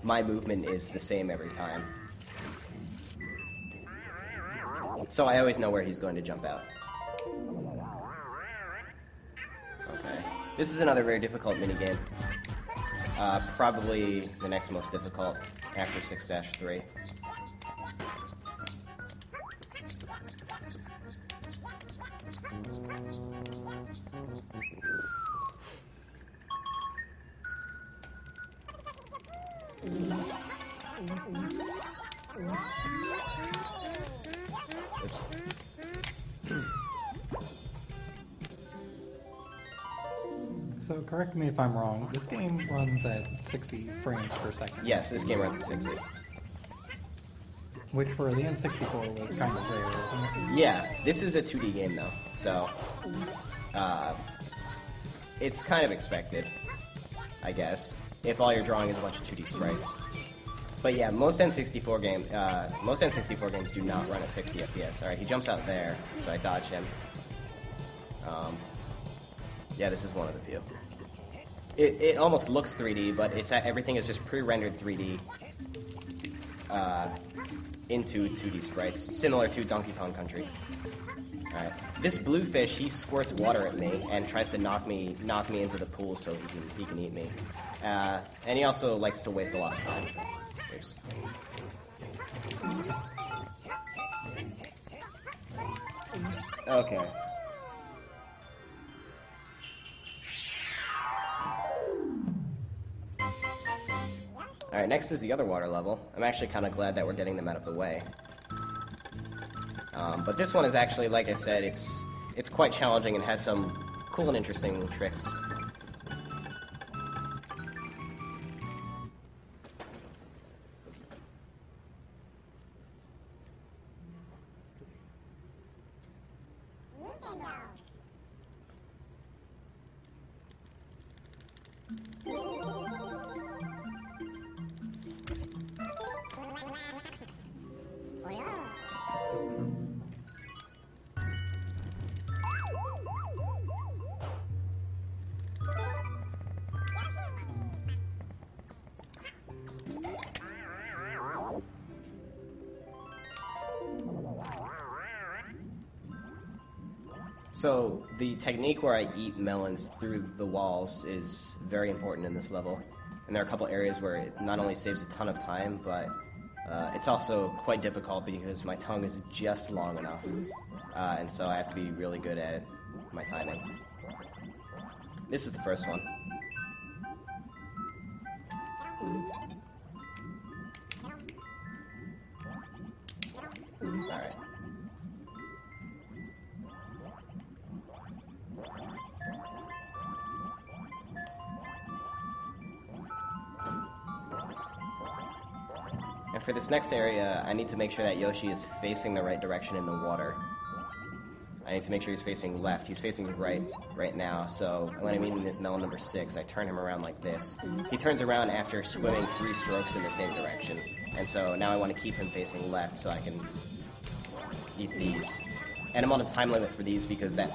my movement is the same every time. So I always know where he's going to jump out. Okay. This is another very difficult minigame. Probably the next most difficult after 6-3. Oops. So correct me if I'm wrong, this game runs at 60 frames per second. Yes, this game runs at 60. Which for the N64 was kind of rare, wasn't it? Yeah, this is a 2D game though, so it's kind of expected, I guess, if all you're drawing is a bunch of 2D sprites. But yeah, most N64 games do not run at 60 FPS. All right, he jumps out there, so I dodge him. Yeah, this is one of the few. it almost looks 3D, but everything is just pre-rendered 3D into 2D sprites, similar to Donkey Kong Country. Alright. This blue fish, he squirts water at me and tries to knock me into the pool so he can eat me. And he also likes to waste a lot of time. Oops. Okay. Alright, next is the other water level. I'm actually kind of glad that we're getting them out of the way. But this one is actually, like I said, it's quite challenging and has some cool and interesting tricks. So, the technique where I eat melons through the walls is very important in this level. And there are a couple areas where it not only saves a ton of time, but it's also quite difficult because my tongue is just long enough. And so I have to be really good at my timing. This is the first one. Alright. And for this next area, I need to make sure that Yoshi is facing the right direction in the water. I need to make sure he's facing left. He's facing right now, so when I'm eating melon number 6, I turn him around like this. He turns around after swimming 3 strokes in the same direction. And so now I want to keep him facing left so I can eat these. And I'm on a time limit for these because that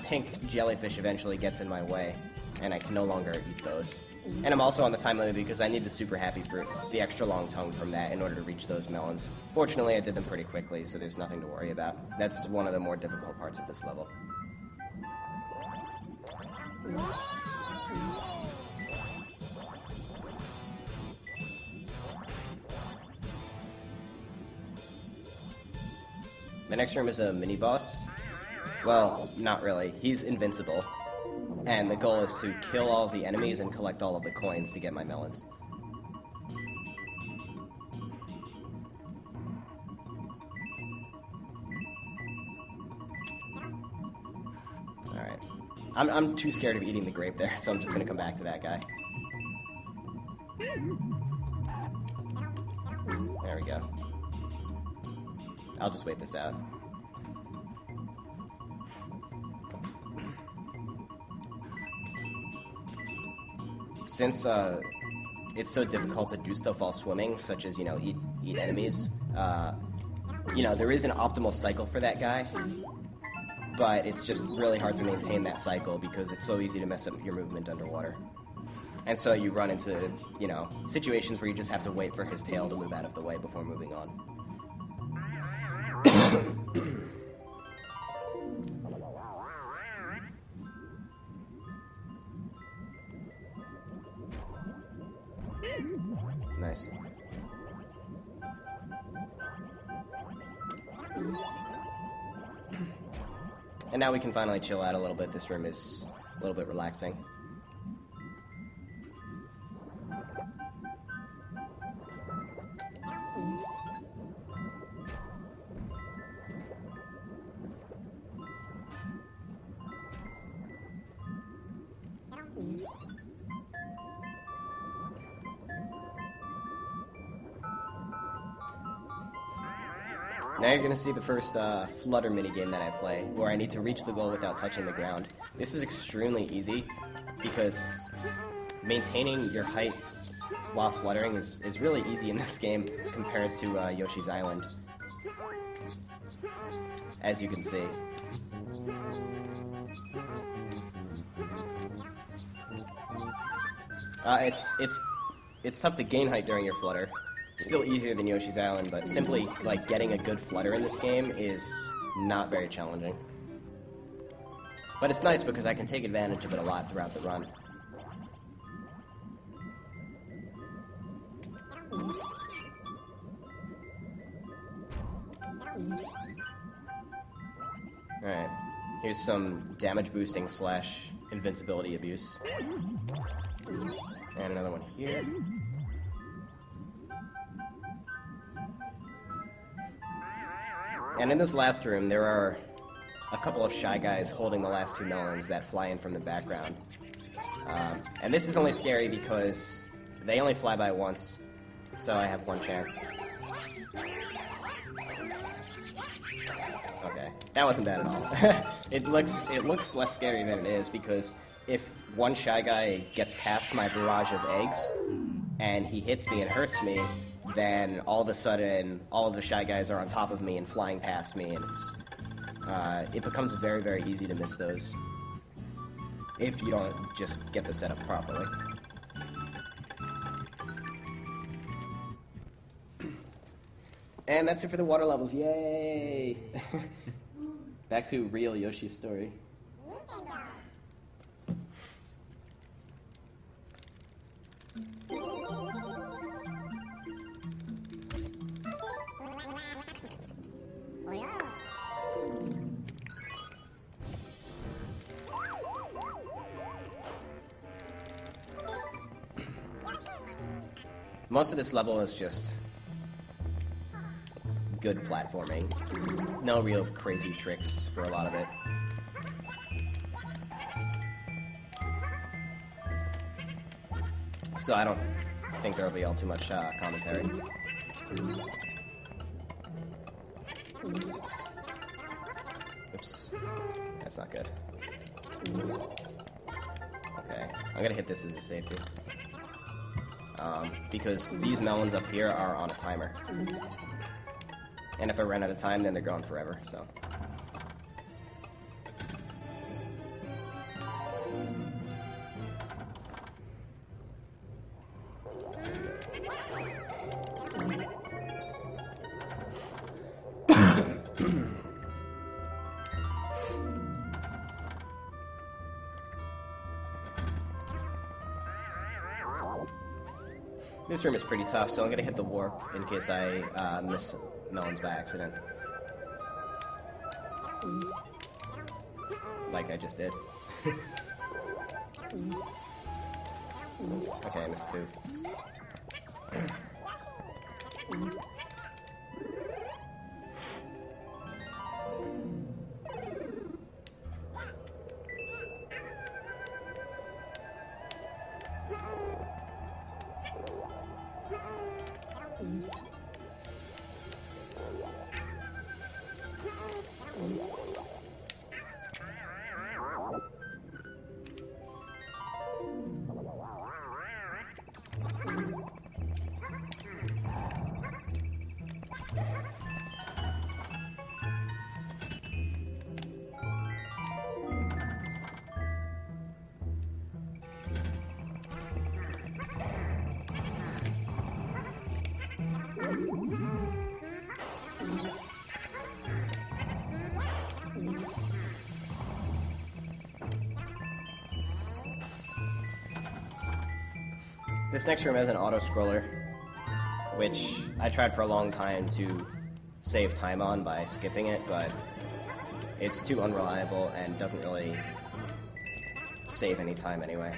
pink jellyfish eventually gets in my way, and I can no longer eat those. And I'm also on the time limit because I need the super happy fruit, the extra long tongue from that, in order to reach those melons. Fortunately, I did them pretty quickly, so there's nothing to worry about. That's one of the more difficult parts of this level. The next room is a mini-boss. Well, not really. He's invincible. And the goal is to kill all of the enemies and collect all of the coins to get my melons. Alright. I'm too scared of eating the grape there, so I'm just gonna come back to that guy. There we go. I'll just wait this out. Since it's so difficult to do stuff while swimming, such as, eat enemies, there is an optimal cycle for that guy, but it's just really hard to maintain that cycle because it's so easy to mess up your movement underwater. And so you run into, situations where you just have to wait for his tail to move out of the way before moving on. Nice. And now we can finally chill out a little bit. This room is a little bit relaxing. Now you're going to see the first flutter minigame that I play, where I need to reach the goal without touching the ground. This is extremely easy, because maintaining your height while fluttering is really easy in this game compared to Yoshi's Island, as you can see. It's tough to gain height during your flutter. Still easier than Yoshi's Island, but simply like getting a good flutter in this game is not very challenging. But it's nice because I can take advantage of it a lot throughout the run. Alright, here's some damage boosting / invincibility abuse. And another one here. And in this last room, there are a couple of shy guys holding the last 2 melons that fly in from the background. And this is only scary because they only fly by once, so I have 1 chance. Okay, that wasn't bad at all. It looks less scary than it is because if one shy guy gets past my barrage of eggs and he hits me and hurts me, then all of a sudden all of the shy guys are on top of me and flying past me, and it becomes very, very easy to miss those if you don't just get the setup properly. And that's it for the water levels. Yay! Back to real Yoshi's story. Most of this level is just good platforming. No real crazy tricks for a lot of it. So I don't think there will be all too much commentary. Oops. That's not good. Okay, I'm gonna hit this as a safety. Because these melons up here are on a timer. And if I run out of time, then they're gone forever, so. This room is pretty tough, so I'm gonna hit the warp in case I miss melons by accident. Like I just did. Okay, I missed 2. This next room has an auto-scroller, which I tried for a long time to save time on by skipping it, but it's too unreliable and doesn't really save any time anyway.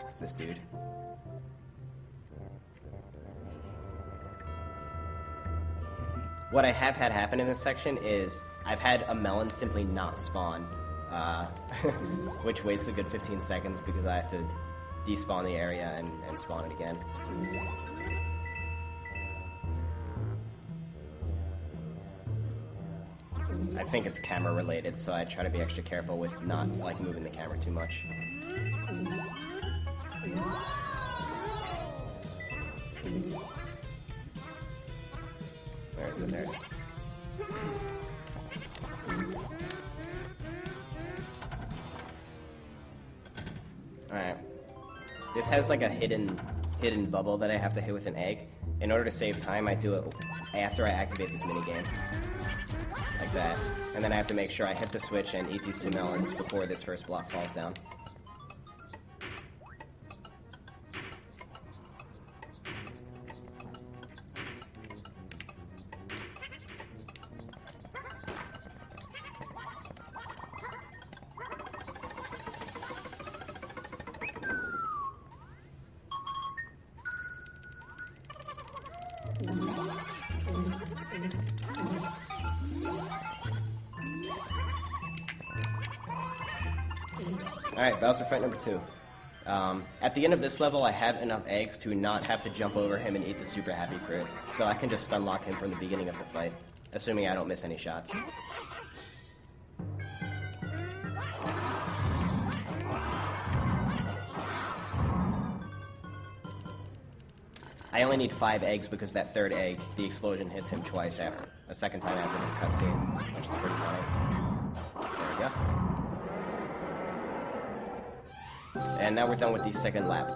It's this dude. What I have had happen in this section is I've had a melon simply not spawn. Which wastes a good 15 seconds because I have to despawn the area and spawn it again. I think it's camera related, so I try to be extra careful with not like moving the camera too much. Where is it? There it is. This has like a hidden bubble that I have to hit with an egg. In order to save time, I do it after I activate this minigame. Like that. And then I have to make sure I hit the switch and eat these 2 melons before this first block falls down. Alright, Bowser fight number 2. At the end of this level, I have enough eggs to not have to jump over him and eat the super happy fruit, so I can just stun lock him from the beginning of the fight, assuming I don't miss any shots. I only need 5 eggs because that 3rd egg, the explosion hits him twice after, a second time after this cutscene, which is pretty funny. There we go. And now we're done with the second lap.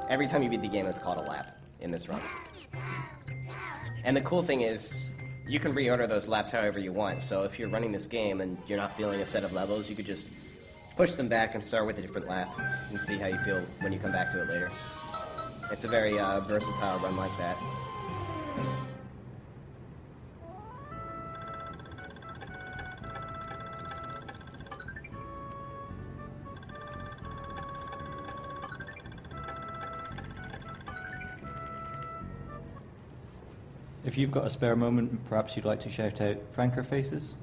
Every time you beat the game, it's called a lap in this run. And the cool thing is, you can reorder those laps however you want, so if you're running this game and you're not feeling a set of levels, you could just push them back and start with a different lap and see how you feel when you come back to it later. It's a very versatile run like that. If you've got a spare moment, perhaps you'd like to shout out Franker Faces?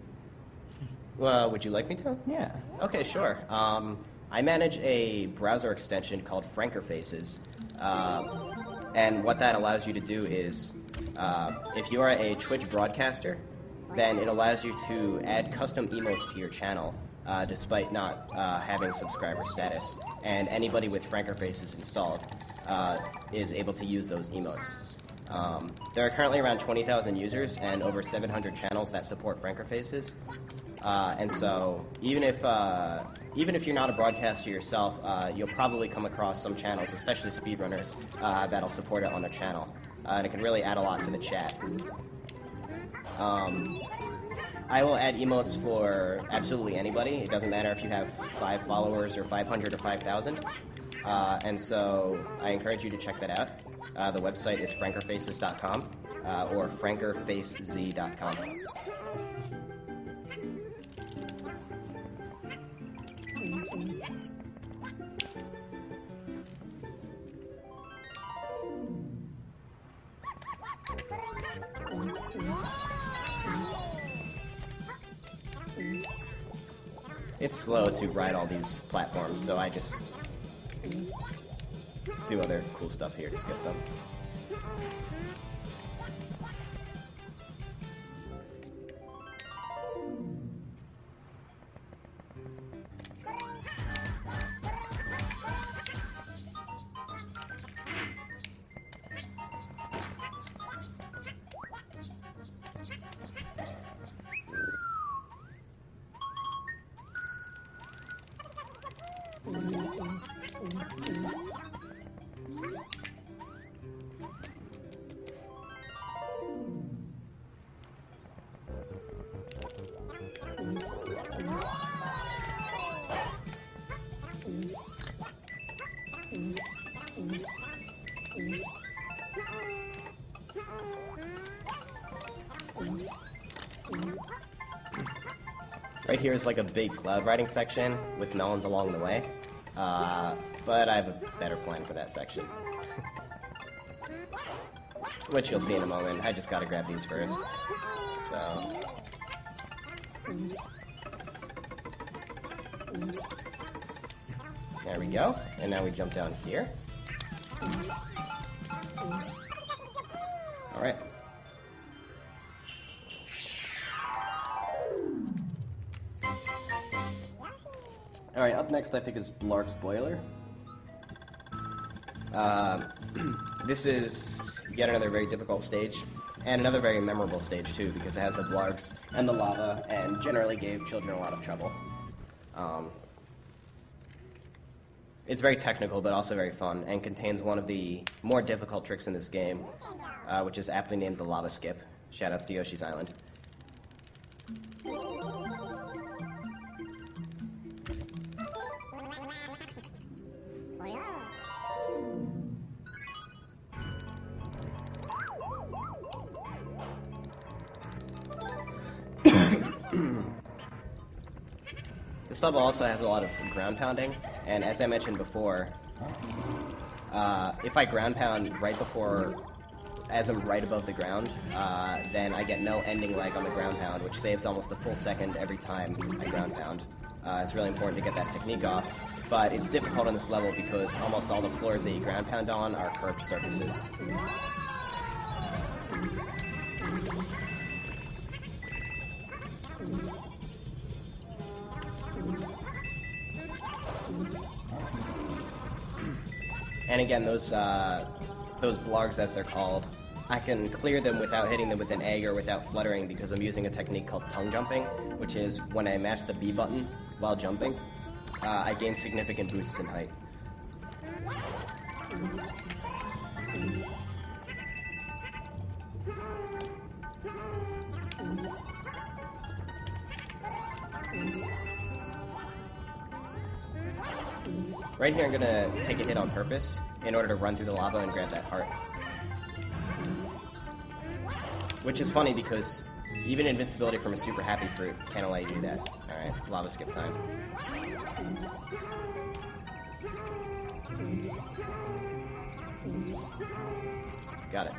Well, would you like me to? Yeah. Okay, sure. I manage a browser extension called Franker Faces. And what that allows you to do is, if you are a Twitch broadcaster, then it allows you to add custom emotes to your channel, despite not having subscriber status. And anybody with Franker Faces installed is able to use those emotes. There are currently around 20,000 users and over 700 channels that support Franker Faces. And so, even if you're not a broadcaster yourself, you'll probably come across some channels, especially speedrunners, that'll support it on their channel. And it can really add a lot to the chat. I will add emotes for absolutely anybody. It doesn't matter if you have 5 followers or 500 or 5,000. And so, I encourage you to check that out. The website is frankerfaces.com or frankerfacez.com. It's slow to ride all these platforms, so I just do other cool stuff here to skip them. Right here is like a big cloud riding section with melons along the way, but I have a better plan for that section. Which you'll see in a moment. I just gotta grab these first. So... there we go. And now we jump down here. Alright. Alright, up next I think is Blark's Boiler. This is yet another very difficult stage, and another very memorable stage too, because it has the Blarks and the lava, and generally gave children a lot of trouble. It's very technical, but also very fun, and contains one of the more difficult tricks in this game, which is aptly named the lava skip. Shoutouts to Yoshi's Island. This level also has a lot of ground pounding, and as I mentioned before, if I ground pound right before, as I'm right above the ground, then I get no ending lag on the ground pound, which saves almost a full second every time I ground pound. It's really important to get that technique off, but it's difficult on this level because almost all the floors that you ground pound on are curved surfaces. And again, those blargs, as they're called, I can clear them without hitting them with an egg or without fluttering because I'm using a technique called tongue jumping, which is when I mash the B button while jumping, I gain significant boosts in height. Right here I'm going to take a hit on purpose in order to run through the lava and grab that heart. Which is funny because even invincibility from a super happy fruit can't allow you to do that. Alright, lava skip time. Got it.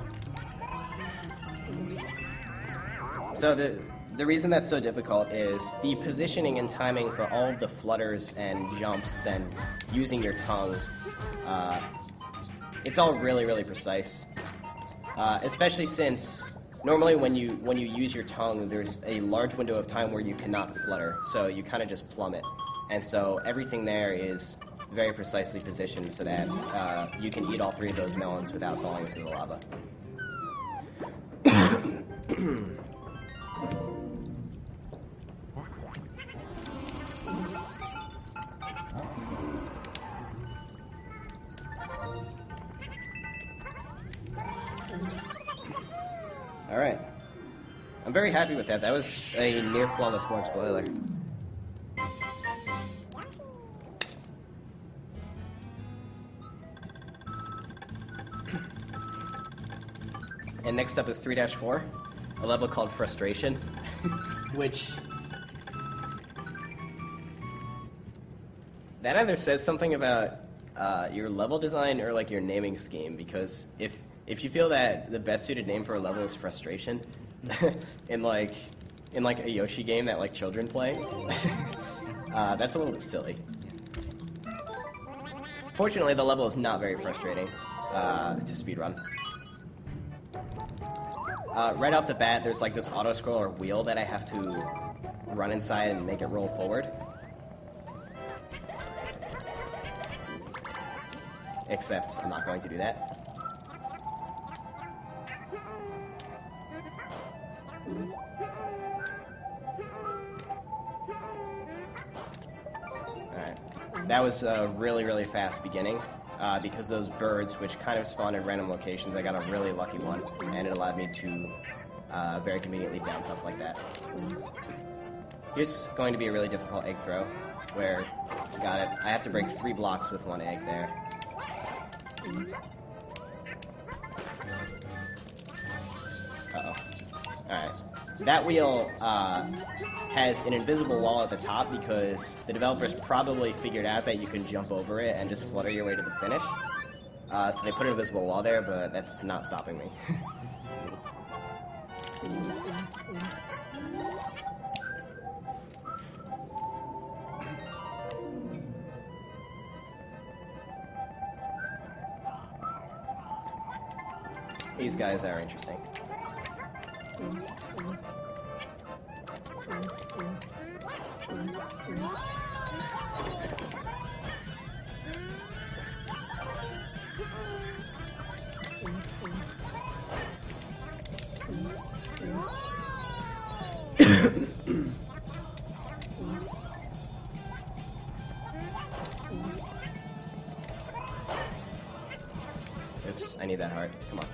So the reason that's so difficult is the positioning and timing for all of the flutters and jumps and using your tongue. It's all really, really precise. Especially since normally when you use your tongue, there's a large window of time where you cannot flutter, so you kind of just plummet. And so everything there is very precisely positioned so that you can eat all three of those melons without falling into the lava. Alright. I'm very happy with that. That was a near flawless Mark spoiler. And next up is 3-4, a level called Frustration, which... that either says something about your level design or like your naming scheme, because if you feel that the best suited name for a level is Frustration, in like a Yoshi game that like children play, that's a little bit silly. Fortunately, the level is not very frustrating to speedrun. Right off the bat, there's like this auto-scroller wheel that I have to run inside and make it roll forward. Except I'm not going to do that. Alright. That was a really, really fast beginning. Because those birds, which kind of spawn in random locations, I got a really lucky one, and it allowed me to very conveniently bounce up like that. Here's going to be a really difficult egg throw, where, got it, I have to break 3 blocks with 1 egg there. Uh-oh. Alright. That wheel has an invisible wall at the top because the developers probably figured out that you can jump over it and just flutter your way to the finish. So they put an invisible wall there, but that's not stopping me. These guys are interesting. need that heart. Come on.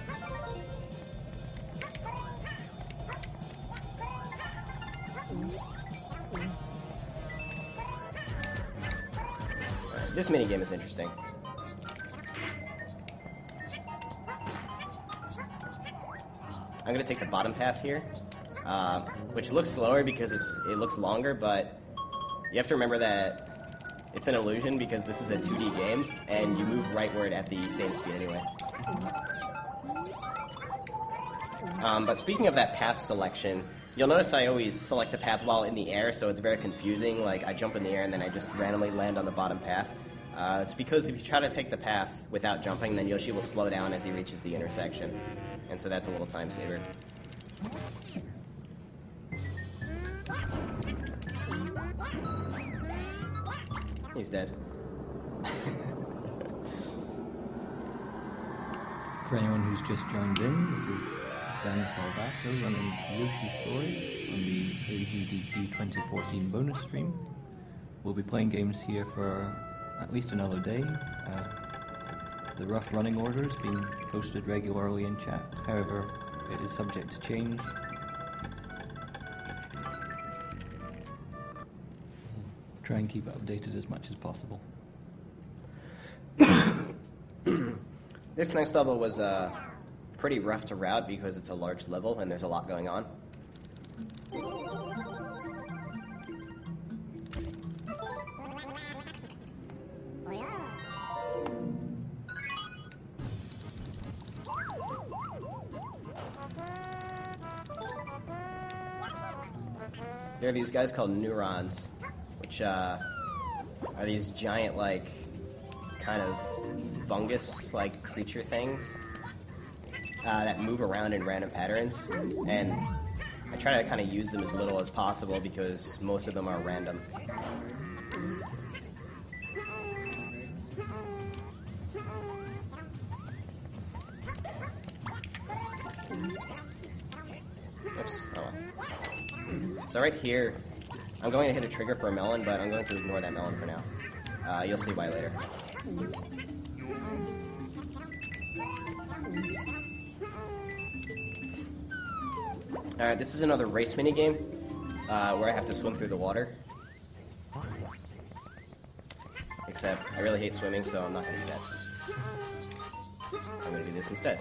Alright, this minigame is interesting. I'm gonna take the bottom path here, which looks slower because it looks longer, but you have to remember that it's an illusion because this is a 2D game, and you move rightward at the same speed anyway. But speaking of that path selection, you'll notice I always select the path while in the air, so it's very confusing. Like, I jump in the air and then I just randomly land on the bottom path. It's because if you try to take the path without jumping, then Yoshi will slow down as he reaches the intersection. And so that's a little time saver. He's dead. For anyone who's just joined in, this is Dan Salvato running Yoshi's Story on the AGDQ 2014 bonus stream. We'll be playing games here for at least another day. The rough running order is being posted regularly in chat, however, it is subject to change. Try and keep it updated as much as possible. This next level was pretty rough to route because it's a large level and there's a lot going on. There are these guys called neurons, which are these giant, like, kind of fungus-like creature things that move around in random patterns, and I try to kind of use them as little as possible because most of them are random. Oops, oh well. So right here, I'm going to hit a trigger for a melon, but I'm going to ignore that melon for now. You'll see why later. Alright, this is another race minigame, where I have to swim through the water. Except, I really hate swimming, so I'm not going to do that. I'm going to do this instead.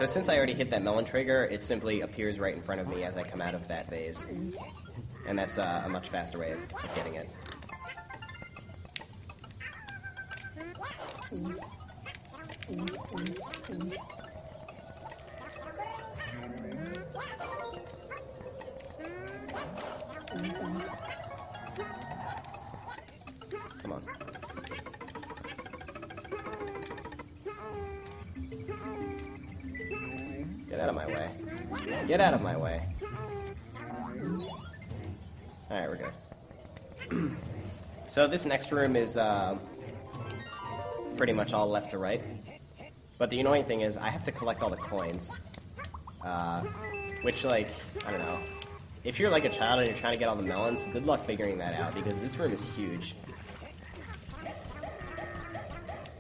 So since I already hit that melon trigger, it simply appears right in front of me as I come out of that vase. And that's a much faster way of getting it. Come on. Get out of my way. Get out of my way. Alright, we're good. So this next room is pretty much all left to right. But the annoying thing is I have to collect all the coins. Which, like, I don't know. If you're like a child and you're trying to get all the melons, good luck figuring that out because this room is huge.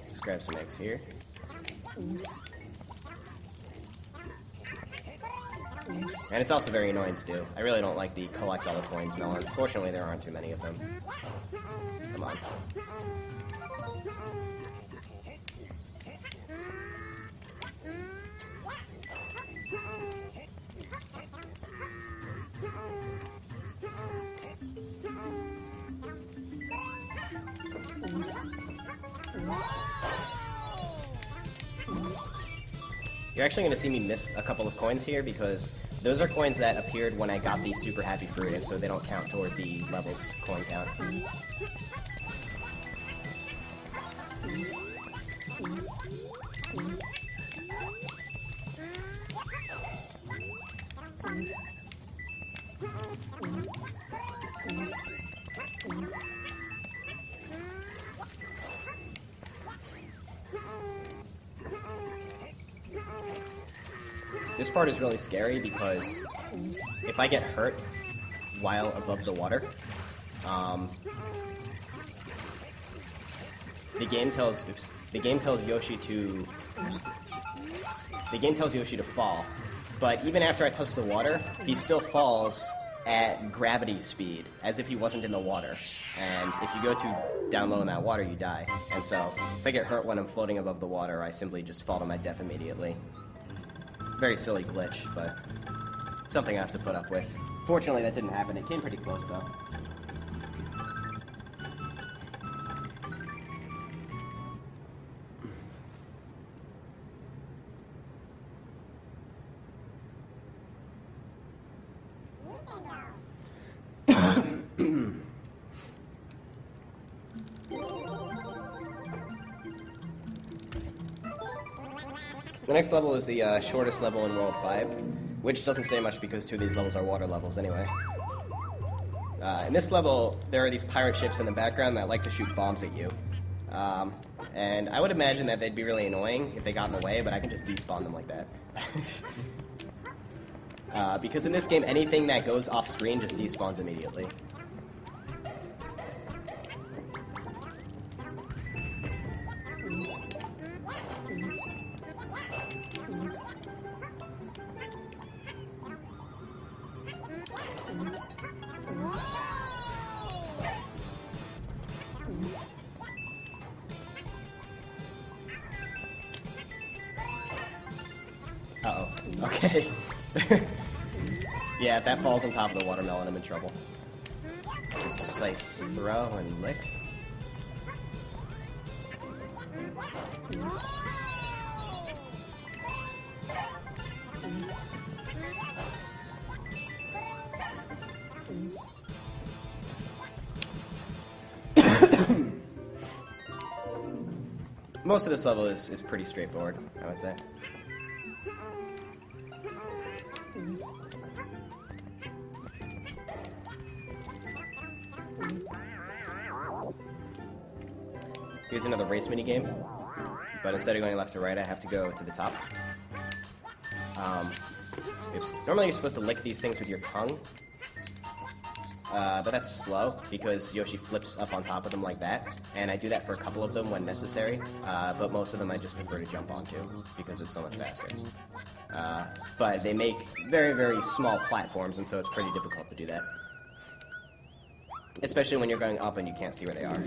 Just grab some eggs here. And it's also very annoying to do. I really don't like the collect all the coins melons. Fortunately, there aren't too many of them. Come on. You're actually going to see me miss a couple of coins here because those are coins that appeared when I got the super happy fruit, and so they don't count toward the level's coin count. This part is really scary because if I get hurt while above the water, the game tells Yoshi to fall. But even after I touch the water, he still falls at gravity speed, as if he wasn't in the water. And if you go too down low in that water, you die. And so, if I get hurt when I'm floating above the water, I simply just fall to my death immediately. Very silly glitch, but something I have to put up with. Fortunately, that didn't happen. It came pretty close, though. The next level is the shortest level in World 5, which doesn't say much because two of these levels are water levels anyway. In this level, there are these pirate ships in the background that like to shoot bombs at you. And I would imagine that they'd be really annoying if they got in the way, but I can just despawn them like that. Because in this game, anything that goes off screen just despawns immediately. Uh-oh. Okay. Yeah, if that falls on top of the watermelon, I'm in trouble. Precise throw and lick. Most of this level is pretty straightforward, I would say. Here's another race mini game, but instead of going left to right, I have to go to the top. Oops. Normally you're supposed to lick these things with your tongue, but that's slow because Yoshi flips up on top of them like that, and I do that for a couple of them when necessary, but most of them I just prefer to jump onto because it's so much faster. But they make very, very small platforms, and so it's pretty difficult to do that. Especially when you're going up and you can't see where they are.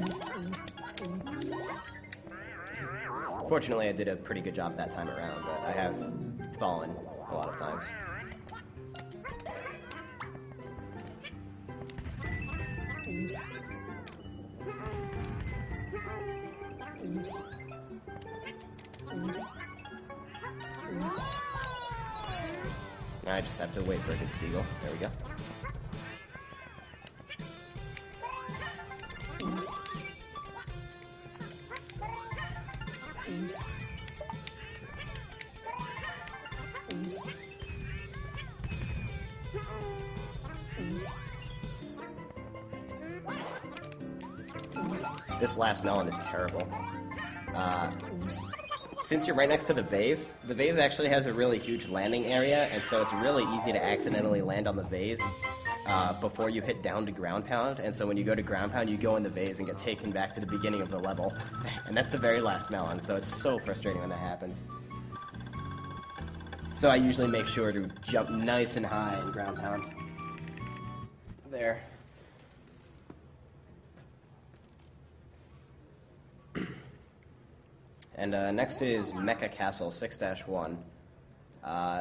Fortunately, I did a pretty good job that time around, but I have fallen a lot of times. Now I just have to wait for a good seagull. There we go. This last melon is terrible. Since you're right next to the vase actually has a really huge landing area, and so it's really easy to accidentally land on the vase before you hit down to ground pound, and so when you go to ground pound, you go in the vase and get taken back to the beginning of the level. And that's the very last melon, so it's so frustrating when that happens. So I usually make sure to jump nice and high in ground pound. There. And next is Mecha Castle 6-1.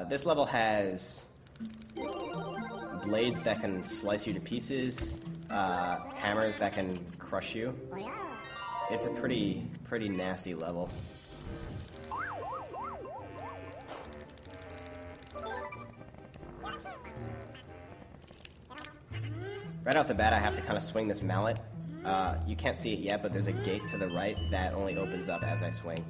This level has blades that can slice you to pieces, hammers that can crush you. It's a pretty nasty level. Right off the bat, I have to kind of swing this mallet. You can't see it yet, but there's a gate to the right that only opens up as I swing.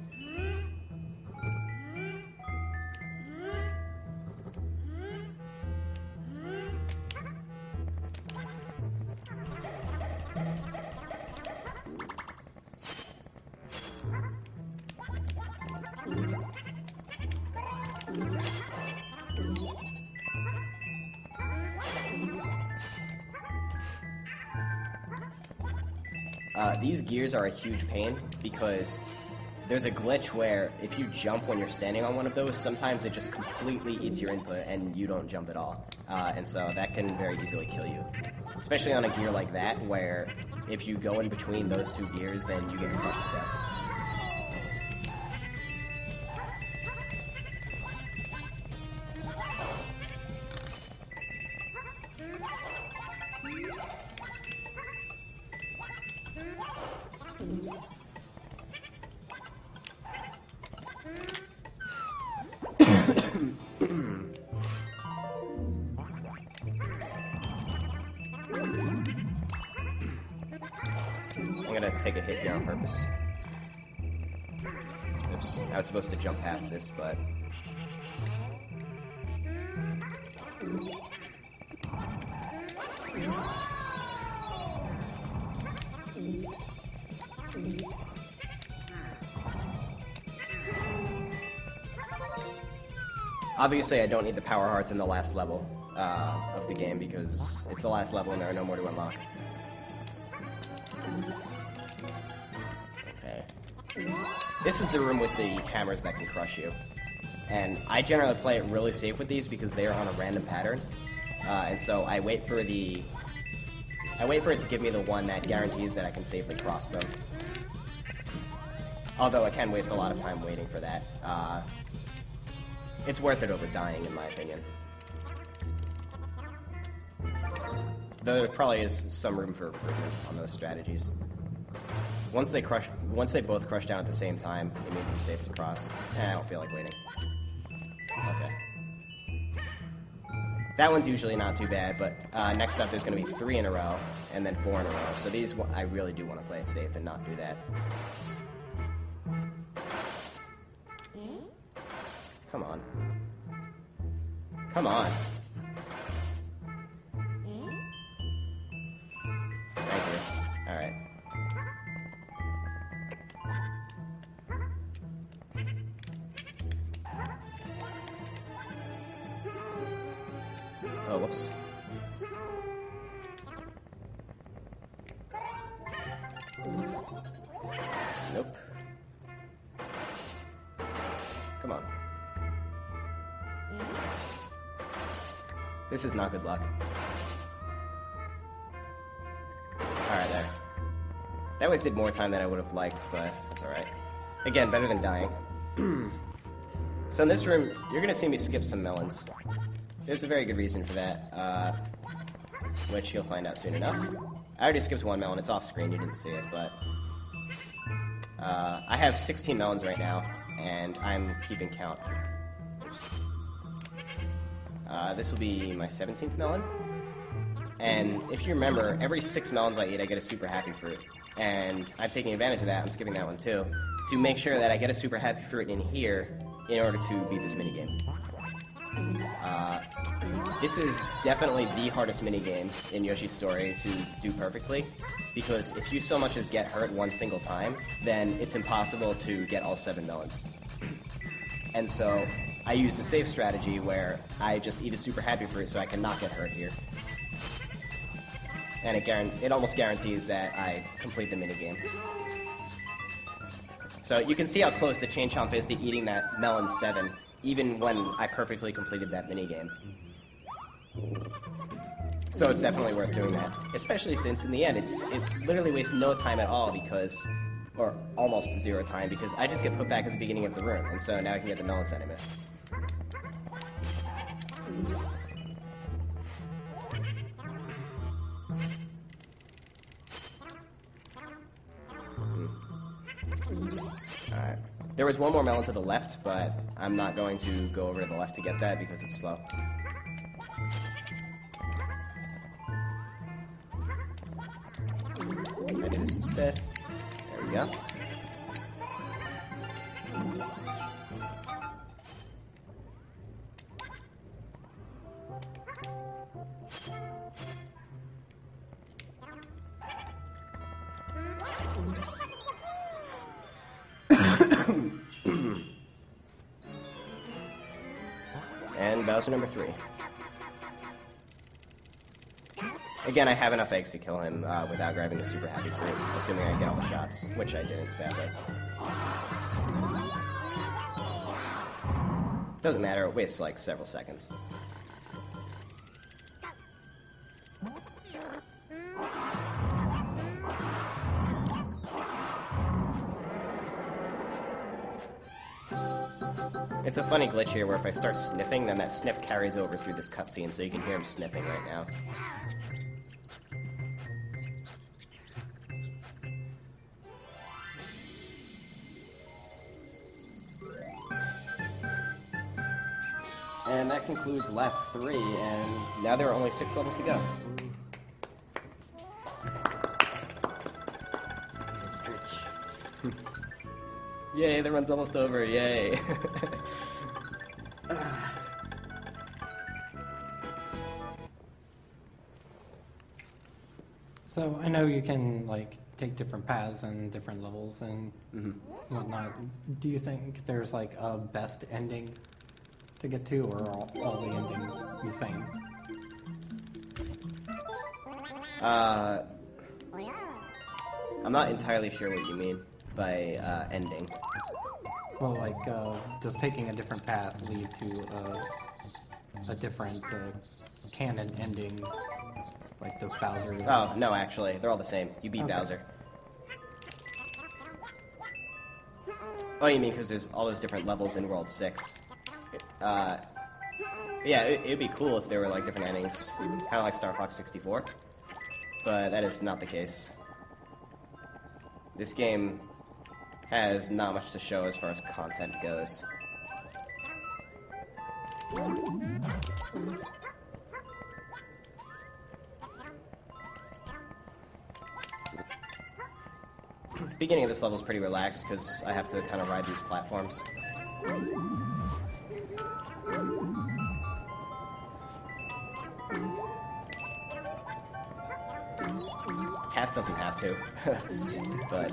these gears are a huge pain because there's a glitch where if you jump when you're standing on one of those, sometimes it just completely eats your input and you don't jump at all. And so that can very easily kill you. Especially on a gear like that, where if you go in between those two gears, then you get crushed to death. I'm gonna take a hit here on purpose. Oops, I was supposed to jump past this, but... Obviously, I don't need the power hearts in the last level of the game because it's the last level and there are no more to unlock. Okay. This is the room with the hammers that can crush you. And I generally play it really safe with these because they are on a random pattern. And so I wait for it to give me the one that guarantees that I can safely cross them. Although I can waste a lot of time waiting for that. It's worth it over dying, in my opinion. Though there probably is some room for improvement on those strategies. Once they both crush down at the same time, it means I'm safe to cross. I don't feel like waiting. Okay. That one's usually not too bad, but next up there's going to be 3 in a row, and then 4 in a row. So these, I really do want to play it safe and not do that. Come on. Come on. Thank you. Alright. Oh, whoops. Nope. Come on. This is not good luck. Alright, there. That wasted more time than I would have liked, but that's alright. Again, better than dying. So in this room, you're going to see me skip some melons. There's a very good reason for that, which you'll find out soon enough. I already skipped one melon. It's off screen. You didn't see it, but... I have 16 melons right now, and I'm keeping count. Oops. This will be my 17th melon. And if you remember, every 6 melons I eat, I get a super happy fruit. And I'm taking advantage of that. I'm skipping that one too, to make sure that I get a super happy fruit in here in order to beat this minigame. This is definitely the hardest minigame in Yoshi's Story to do perfectly, because if you so much as get hurt one single time, then it's impossible to get all 7 melons. And so I use the safe strategy where I just eat a super happy fruit so I can not get hurt here. And it almost guarantees that I complete the minigame. So you can see how close the chain chomp is to eating that melon 7, even when I perfectly completed that minigame. So it's definitely worth doing that. Especially since in the end, it literally wastes no time at all because... or almost 0 time, because I just get put back at the beginning of the room, and so now I can get the melons that I missed. Alright. There was one more melon to the left, but I'm not going to go over to the left to get that because it's slow. I do this instead. There we go. And Bowser number 3. Again, I have enough eggs to kill him without grabbing the super happy fruit, assuming I get all the shots, which I didn't, sadly. Doesn't matter, it wastes like several seconds. It's a funny glitch here where if I start sniffing, then that sniff carries over through this cutscene, so you can hear him sniffing right now. And that concludes lap 3, and now there are only 6 levels to go. Yay, the run's almost over, yay. So I know you can like take different paths and different levels and whatnot. Do you think there's like a best ending to get to, or are all the endings the same? I'm not entirely sure what you mean by ending. Well, like, does taking a different path lead to a different canon ending? Like, does Bowser... Oh, no, actually. They're all the same. You beat Bowser. Oh, you mean because there's all those different levels in World 6. Yeah, it'd be cool if there were, like, different endings. Kind of like Star Fox 64. But that is not the case. This game has not much to show as far as content goes. The beginning of this level is pretty relaxed because I have to kind of ride these platforms. Tass doesn't have to, but...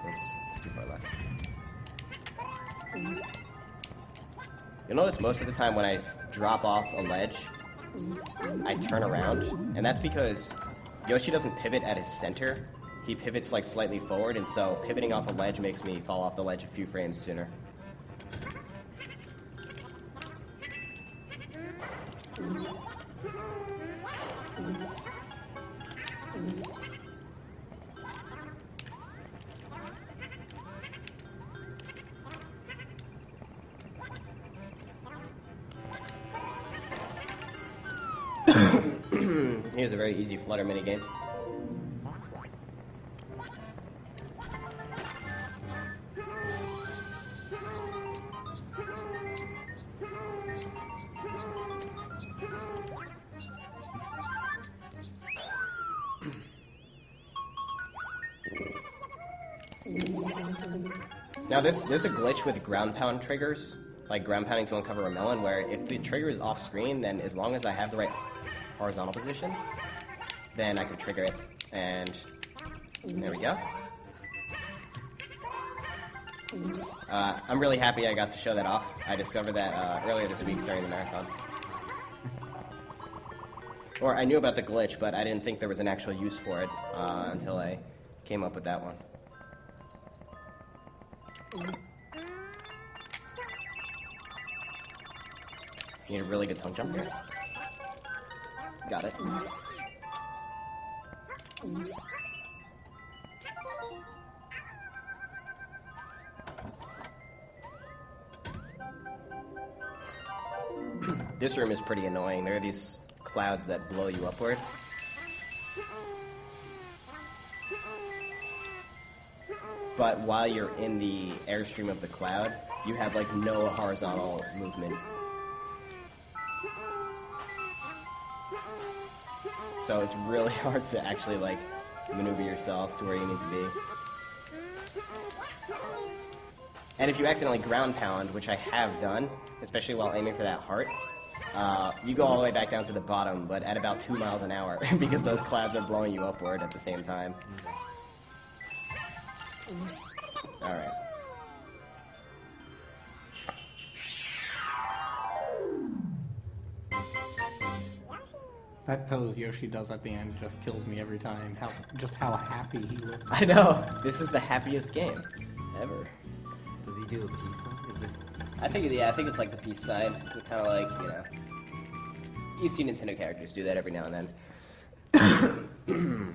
Oops, it's too far left. You'll notice most of the time when I drop off a ledge, I turn around, and that's because Yoshi doesn't pivot at his center. He pivots like slightly forward, and so pivoting off a ledge makes me fall off the ledge a few frames sooner. Here's a very easy flutter minigame. Now there's a glitch with ground pound triggers, like ground pounding to uncover a melon, where if the trigger is off screen, then as long as I have the right horizontal position, then I can trigger it, and there we go. I'm really happy I got to show that off. I discovered that earlier this week during the marathon. Or I knew about the glitch, but I didn't think there was an actual use for it until I came up with that one. You need a really good tongue jump here. Got it. This room is pretty annoying. There are these clouds that blow you upward. But while you're in the airstream of the cloud, you have like no horizontal movement. So it's really hard to actually like maneuver yourself to where you need to be. And if you accidentally ground pound, which I have done, especially while aiming for that heart, you go all the way back down to the bottom, but at about 2 miles an hour, because those clouds are blowing you upward at the same time. Alright. That pose Yoshi does at the end just kills me every time. How happy he looks. I know! This is the happiest game ever. Does he do a peace sign? Is it? I think it's like the peace sign. Kind of like, you know, you see Nintendo characters do that every now and then.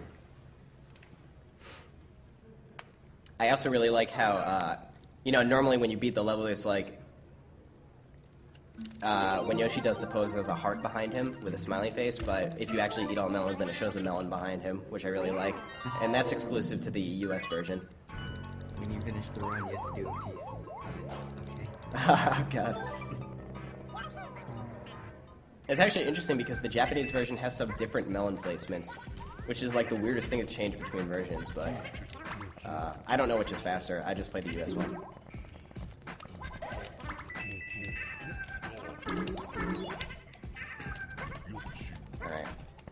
I also really like how, you know, normally when you beat the level, there's like, when Yoshi does the pose, there's a heart behind him with a smiley face, but if you actually eat all melons, then it shows a melon behind him, which I really like. And that's exclusive to the US version. When you finish the run, you have to do a peace sign. Okay. Oh, God. It's actually interesting because the Japanese version has some different melon placements, which is like the weirdest thing to change between versions, but I don't know which is faster. I just played the US one. Alright.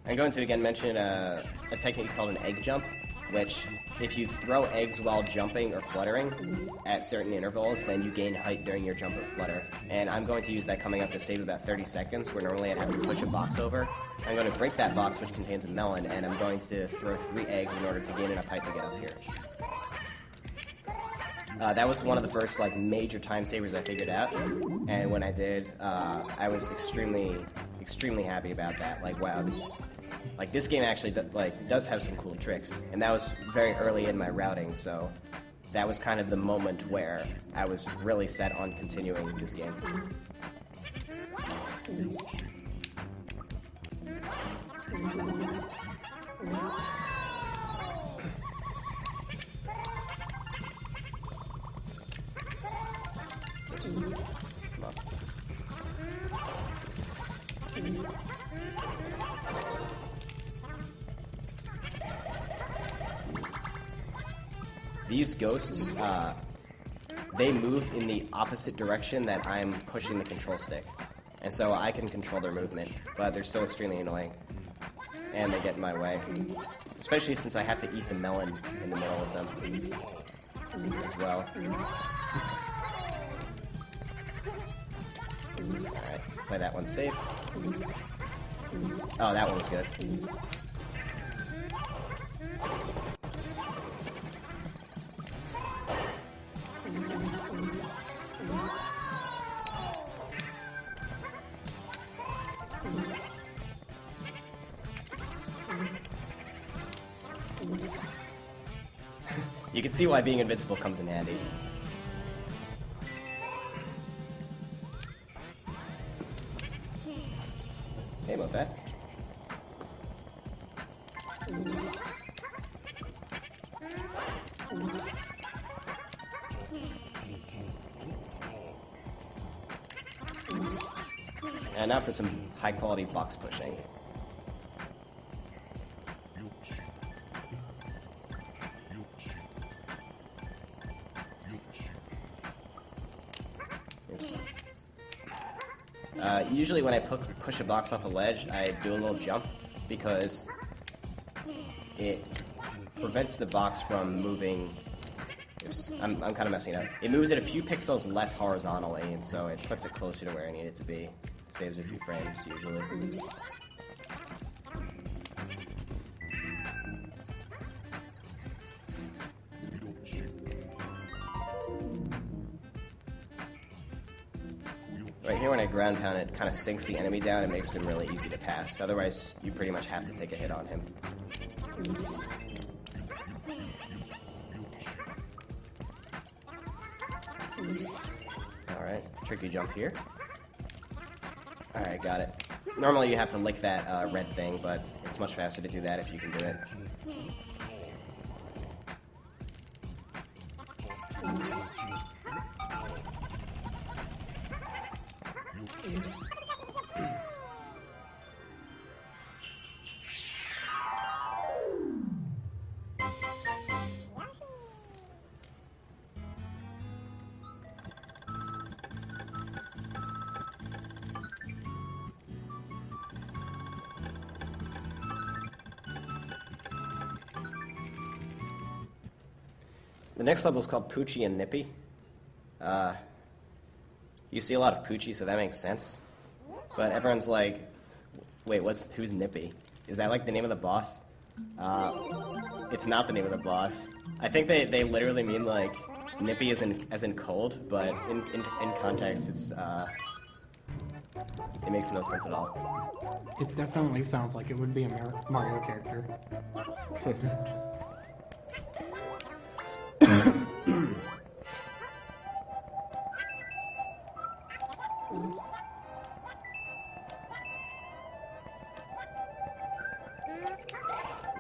I'm going to again mention a technique called an egg jump, which if you throw eggs while jumping or fluttering at certain intervals, then you gain height during your jump or flutter. And I'm going to use that coming up to save about 30 seconds, where normally I'd have to push a box over. I'm going to break that box, which contains a melon, and I'm going to throw 3 eggs in order to gain enough height to get up here. That was one of the first like major time savers I figured out, and when I did, I was extremely happy about that. Like, wow, this game actually does have some cool tricks, and that was very early in my routing, so that was kind of the moment where I was really set on continuing this game. These ghosts, they move in the opposite direction that I'm pushing the control stick. And so I can control their movement, but they're still extremely annoying. And they get in my way. Especially since I have to eat the melon in the middle of them as well. Alright, play that one safe. Oh, that one was good. You can see why being invincible comes in handy. Hey, Mofat. And now for some high-quality box pushing. Usually when I push a box off a ledge, I do a little jump because it prevents the box from moving. Oops, I'm kind of messing it up. It moves it a few pixels less horizontally, and so it puts it closer to where I need it to be. Saves a few frames, usually. Right here when I ground pound it, kind of sinks the enemy down and makes him really easy to pass. Otherwise, you pretty much have to take a hit on him. Alright, tricky jump here. Alright, got it. Normally you have to lick that red thing, but it's much faster to do that if you can do it. The next level is called Pooie and Nippy. You see a lot of Poochie, so that makes sense. But everyone's like, wait, who's Nippy? Is that like the name of the boss? It's not the name of the boss. I think they literally mean like Nippy as in cold, but in context it's it makes no sense at all. It definitely sounds like it would be a Mario character.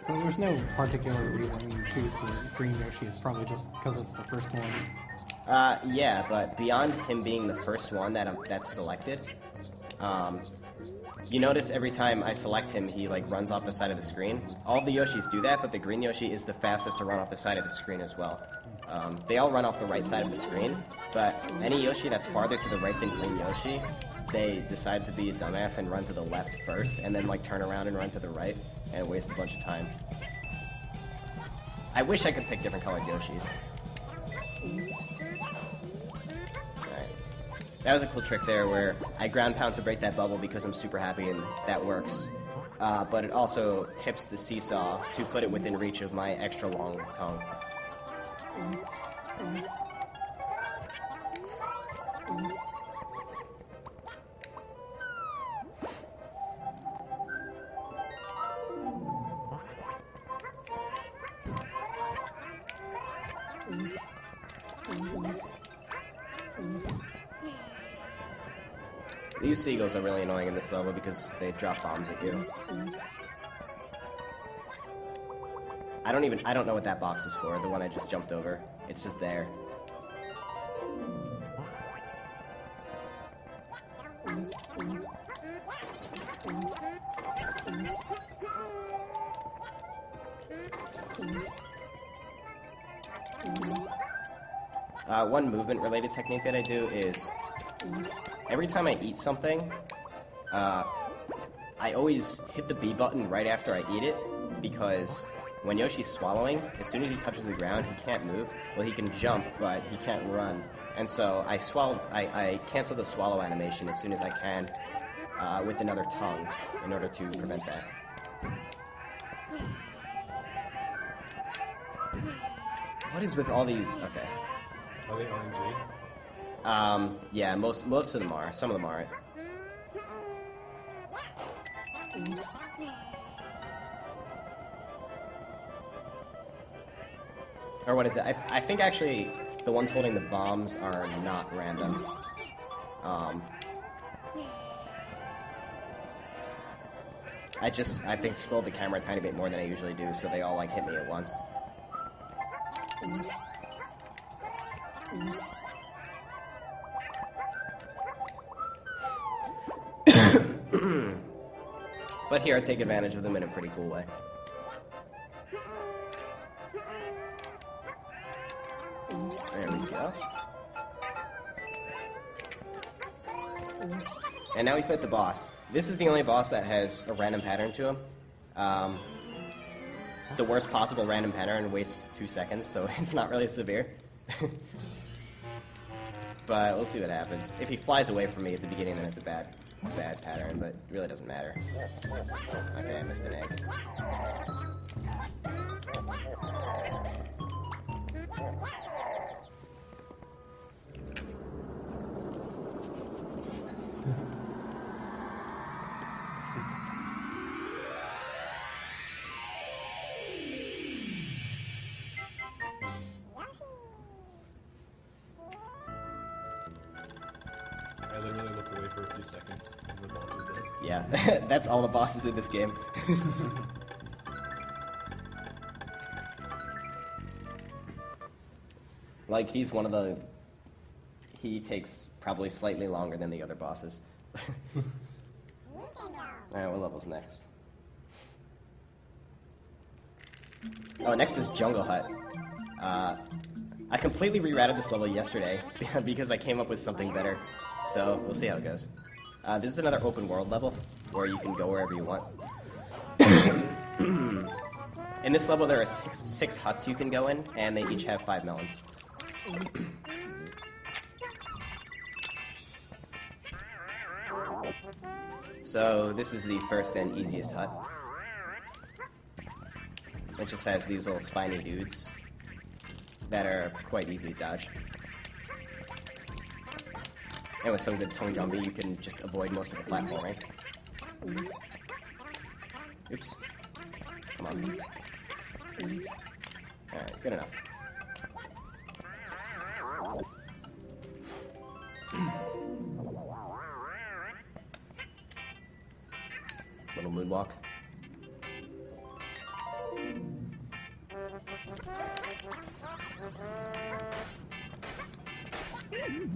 So there's no particular reason you choose the green Yoshi. It's probably just because it's the first one. Yeah, but beyond him being the first one that's selected, you notice every time I select him, he like runs off the side of the screen. All of the Yoshis do that, but the green Yoshi is the fastest to run off the side of the screen as well. They all run off the right side of the screen, but any Yoshi that's farther to the right than green Yoshi, they decide to be a dumbass and run to the left first, and then like turn around and run to the right, and waste a bunch of time. I wish I could pick different colored Yoshis. Alright. That was a cool trick there where I ground pound to break that bubble because I'm super happy and that works. But it also tips the seesaw to put it within reach of my extra long tongue. These seagulls are really annoying in this level because they drop bombs at you. I don't know what that box is for, the one I just jumped over. It's just there. One movement-related technique that I do is every time I eat something, I always hit the B button right after I eat it, because when Yoshi's swallowing, as soon as he touches the ground, he can't move. Well, he can jump, but he can't run. And so I cancel the swallow animation as soon as I can with another tongue in order to prevent that. What is with all these? Okay. Are they RNG? Yeah, most of them are. Some of them aren't. Or what is it? I think actually the ones holding the bombs are not random. I think scrolled the camera a tiny bit more than I usually do, so they all like hit me at once. But here I take advantage of them in a pretty cool way. There we go. And now we fight the boss. This is the only boss that has a random pattern to him. The worst possible random pattern wastes 2 seconds, so it's not really severe. But we'll see what happens. If he flies away from me at the beginning, then it's a bad pattern, but it really doesn't matter. Okay, I missed an egg. I literally looked away for a few seconds and the boss was dead. Yeah, that's all the bosses in this game. Like, he's one of the... He takes probably slightly longer than the other bosses. Alright, what level's next? Oh, next is Jungle Hut. I completely rerouted this level yesterday because I came up with something better. So, we'll see how it goes. This is another open world level where you can go wherever you want. In this level, there are six huts you can go in, and they each have 5 melons. So this is the first and easiest hut. It just has these little spiny dudes that are quite easy to dodge. And with some good tongue jumping, you can just avoid most of the platforming. Oops. Come on. Alright, good enough. Little moonwalk.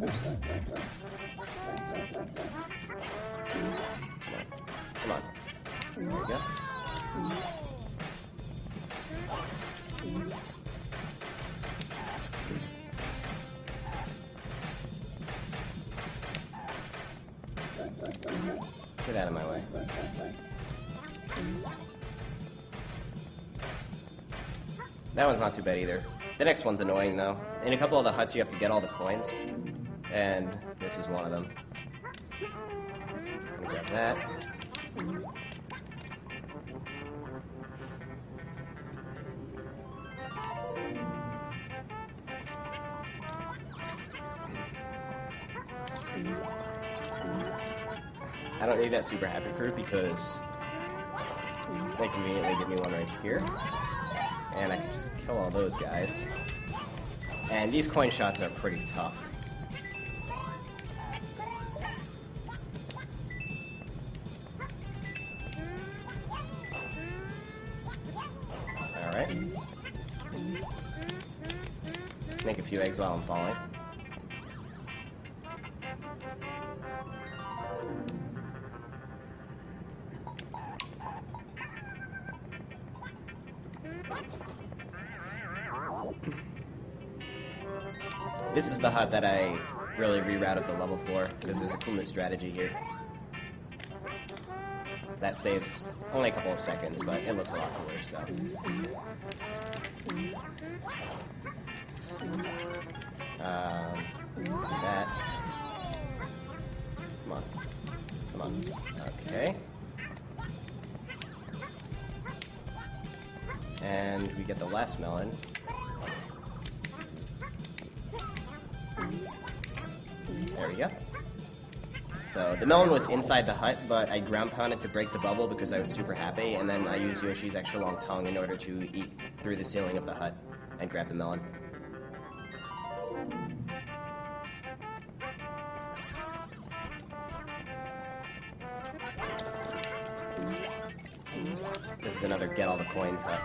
Oops. Come on. There we go. Get out of my way. That one's not too bad either. The next one's annoying though. In a couple of the huts you have to get all the coins, and this is one of them. Gonna grab that. I don't need that super happy fruit because they conveniently give me one right here. And I can just kill all those guys. And these coin shots are pretty tough. Alright. Make a few eggs while I'm falling. This is the hut that I really rerouted the level for, because there's a cool strategy here. That saves only a couple of seconds, but it looks a lot cooler, so. That. Come on. Come on. Okay. And we get the last melon. There we go. So the melon was inside the hut, but I ground pounded to break the bubble because I was super happy, and then I used Yoshi's extra long tongue in order to eat through the ceiling of the hut and grab the melon. This is another get all the coins hut.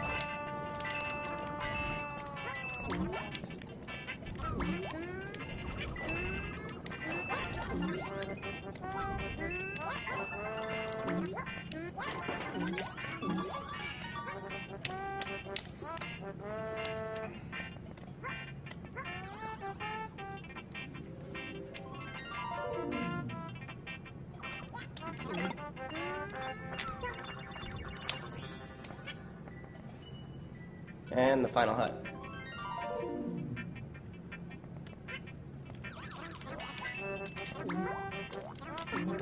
And the final hut.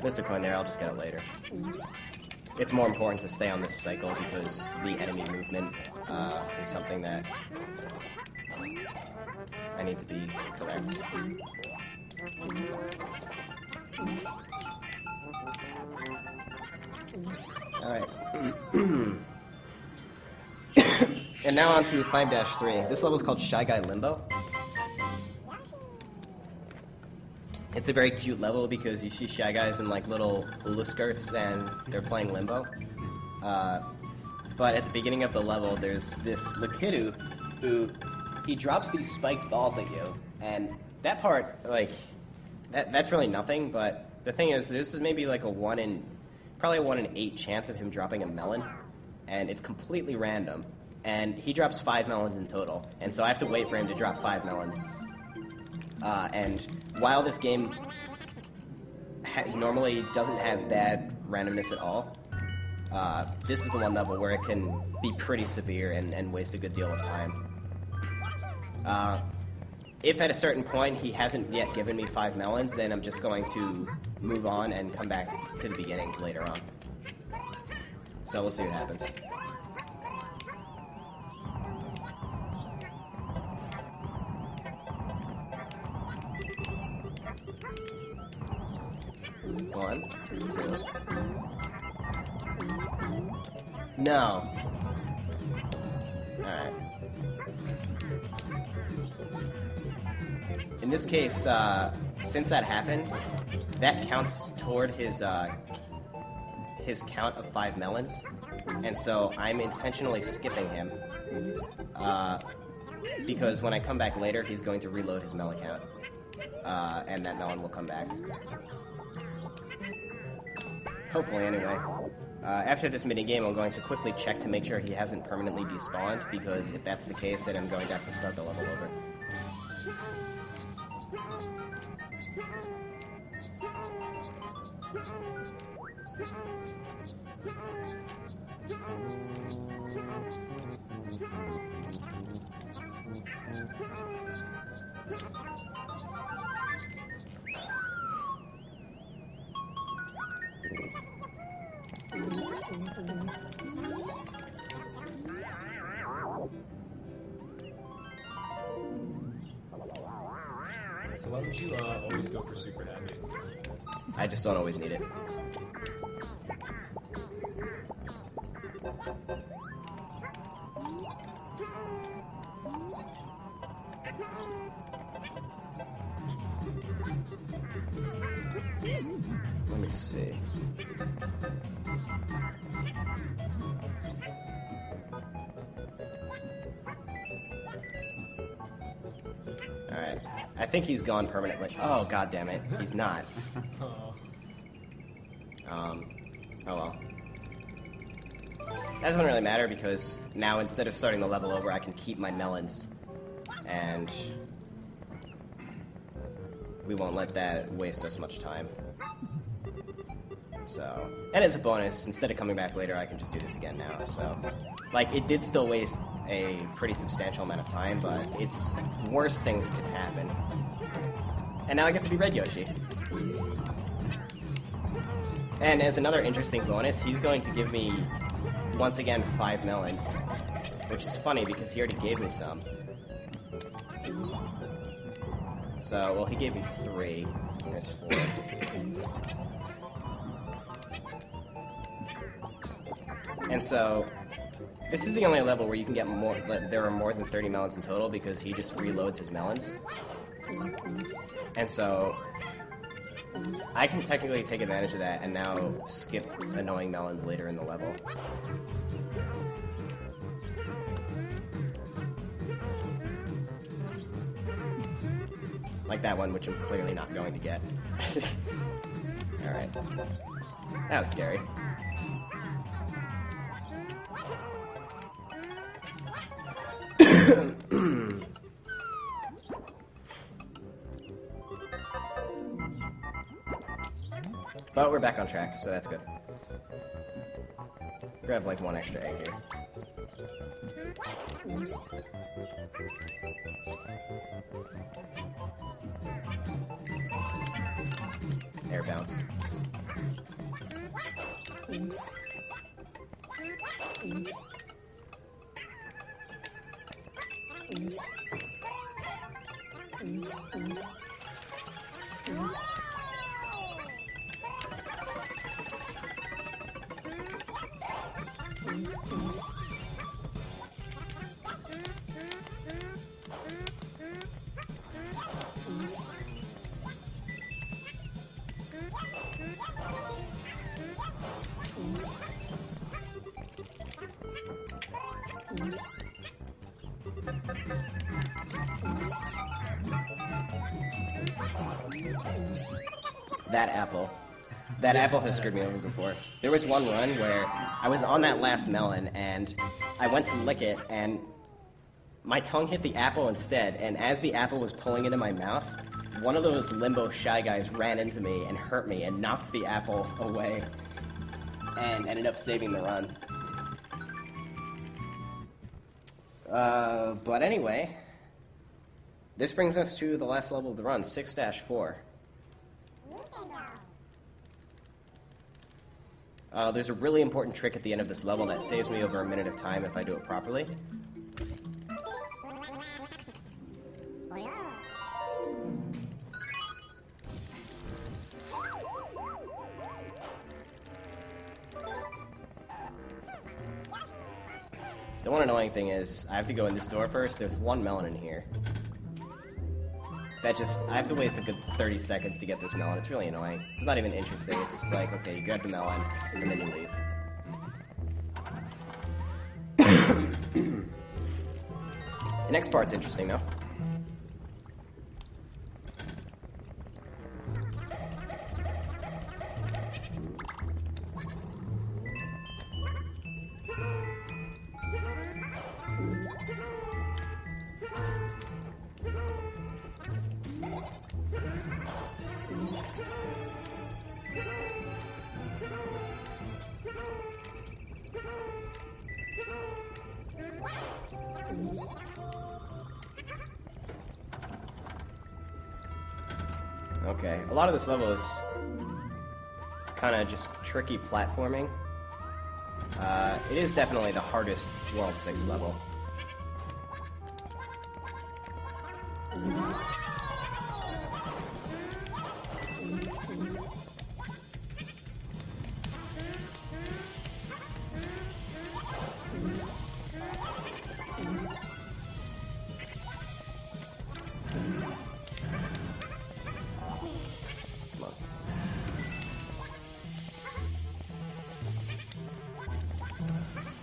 Missed a coin there, I'll just get it later. It's more important to stay on this cycle because the enemy movement is something that I need to be correct. Alright. And now on to 5-3. This level is called Shy Guy Limbo. It's a very cute level because you see Shy Guys in like little hula skirts and they're playing Limbo. But at the beginning of the level, there's this Lakitu who, he drops these spiked balls at you. And that part, like, that's really nothing, but the thing is, this is maybe like probably a 1 in 8 chance of him dropping a melon. And it's completely random. And he drops 5 melons in total. And so I have to wait for him to drop 5 melons. And while this game normally doesn't have bad randomness at all, this is the one level where it can be pretty severe and waste a good deal of time. If at a certain point he hasn't yet given me 5 melons, then I'm just going to move on and come back to the beginning later on. So we'll see what happens. One, two. No. Alright. In this case, since that happened, that counts toward his count of 5 melons, and so I'm intentionally skipping him, because when I come back later, he's going to reload his melon count, and that melon will come back. Hopefully, anyway. After this minigame, I'm going to quickly check to make sure he hasn't permanently despawned, because if that's the case, then I'm going to have to start the level over. So why don't you always go for super happy? I just don't always need it. Let me see. Alright. I think he's gone permanently. Oh, god damn it. He's not. Oh well. That doesn't really matter because now instead of starting the level over, I can keep my melons. And we won't let that waste us much time. So, and as a bonus, instead of coming back later, I can just do this again now. So, like, it did still waste a pretty substantial amount of time, but it's worse things could happen. And now I get to be Red Yoshi. And as another interesting bonus, he's going to give me, once again, 5 melons. Which is funny because he already gave me some. So, well, he gave me 3. There's 4. And so, this is the only level where you can get more, there are more than 30 melons in total because he just reloads his melons. And so, I can technically take advantage of that and now skip annoying melons later in the level. Like that one, which I'm clearly not going to get. Alright. That was scary. But we're back on track, so that's good. Grab like 1 extra egg here. Air bounce. That apple. That apple has screwed me over before. There was one run where I was on that last melon, and I went to lick it, and my tongue hit the apple instead, and as the apple was pulling into my mouth, one of those limbo shy guys ran into me and hurt me and knocked the apple away. and ended up saving the run. But anyway, this brings us to the last level of the run, 6-4. There's a really important trick at the end of this level that saves me over a minute of time if I do it properly. The one annoying thing is, I have to go in this door first. There's one melon in here. I have to waste a good 30 seconds to get this melon. It's really annoying. It's not even interesting. It's just like, okay, you grab the melon, and then you leave. The next part's interesting, though. Okay, a lot of this level is kind of just tricky platforming. It is definitely the hardest World 6 level.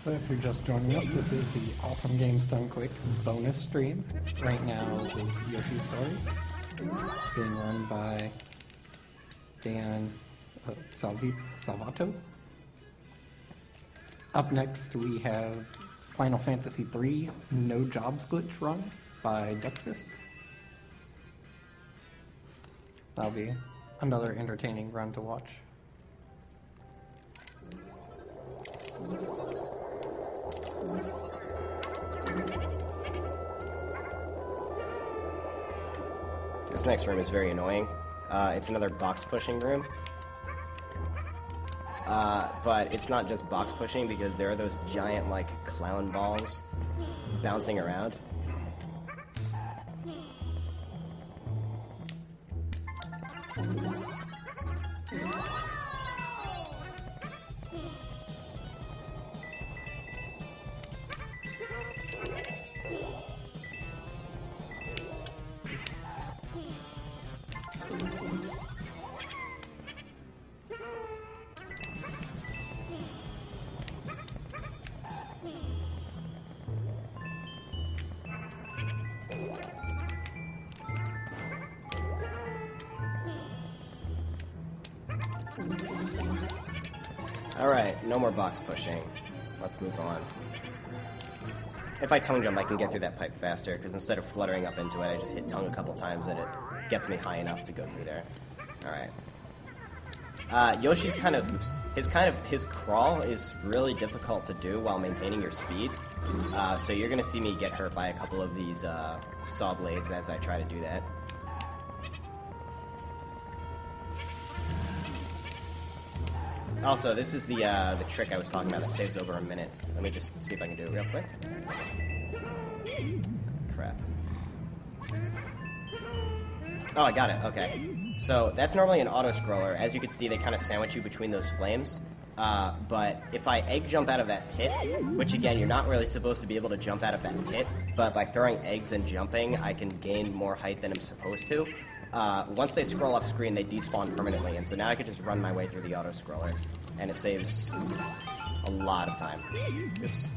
So if you're just joining us, this is the Awesome Games Done Quick bonus stream. Right now, this is Yoshi's Story, being run by Dan Salvato. Up next, we have Final Fantasy III No Jobs Glitch run by Duckfist. That'll be another entertaining run to watch. This next room is very annoying. It's another box pushing room. But it's not just box pushing because there are those giant, like, clown balls bouncing around. Alright, no more box pushing. Let's move on. If I tongue jump, I can get through that pipe faster, because instead of fluttering up into it, I just hit tongue a couple times and it gets me high enough to go through there. Alright. Yoshi's his crawl is really difficult to do while maintaining your speed. So you're gonna see me get hurt by a couple of these saw blades as I try to do that. Also, this is the trick I was talking about that saves over a minute. Let me just see if I can do it real quick. Crap. Oh, I got it. Okay. So that's normally an auto-scroller. As you can see, they kind of sandwich you between those flames. But if I egg jump out of that pit, which again, you're not really supposed to be able to jump out of that pit, but by throwing eggs and jumping, I can gain more height than I'm supposed to. Once they scroll off screen, they despawn permanently, and so now I can just run my way through the auto-scroller, and it saves a lot of time. Oops.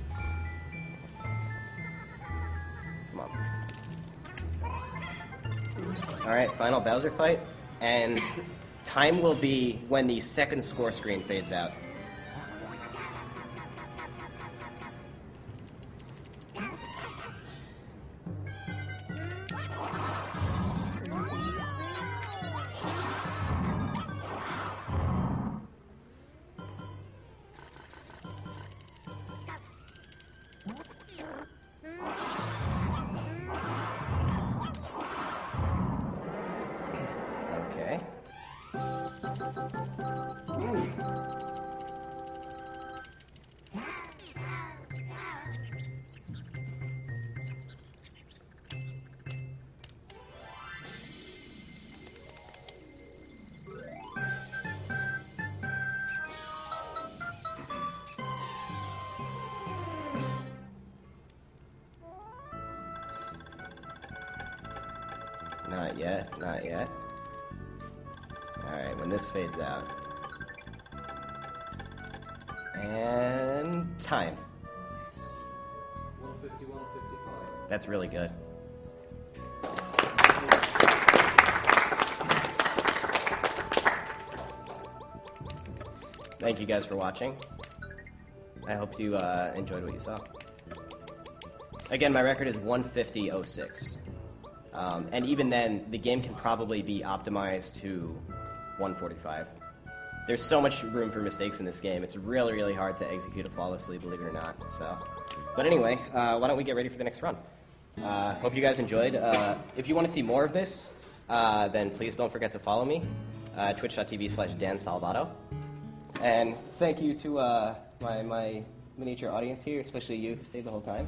Come on. Alright, final Bowser fight, and time will be when the second score screen fades out. Okay. Not yet, not yet. Alright, when this fades out. And time. 150, 155. That's really good. Thank you guys for watching. I hope you enjoyed what you saw. Again, my record is 150.06. And even then, the game can probably be optimized to 145. There's so much room for mistakes in this game. It's really, really hard to execute it flawlessly, believe it or not. So, but anyway, why don't we get ready for the next run? Hope you guys enjoyed. If you want to see more of this, then please don't forget to follow me, twitch.tv/DanSalvato. And thank you to my miniature audience here, especially you who stayed the whole time.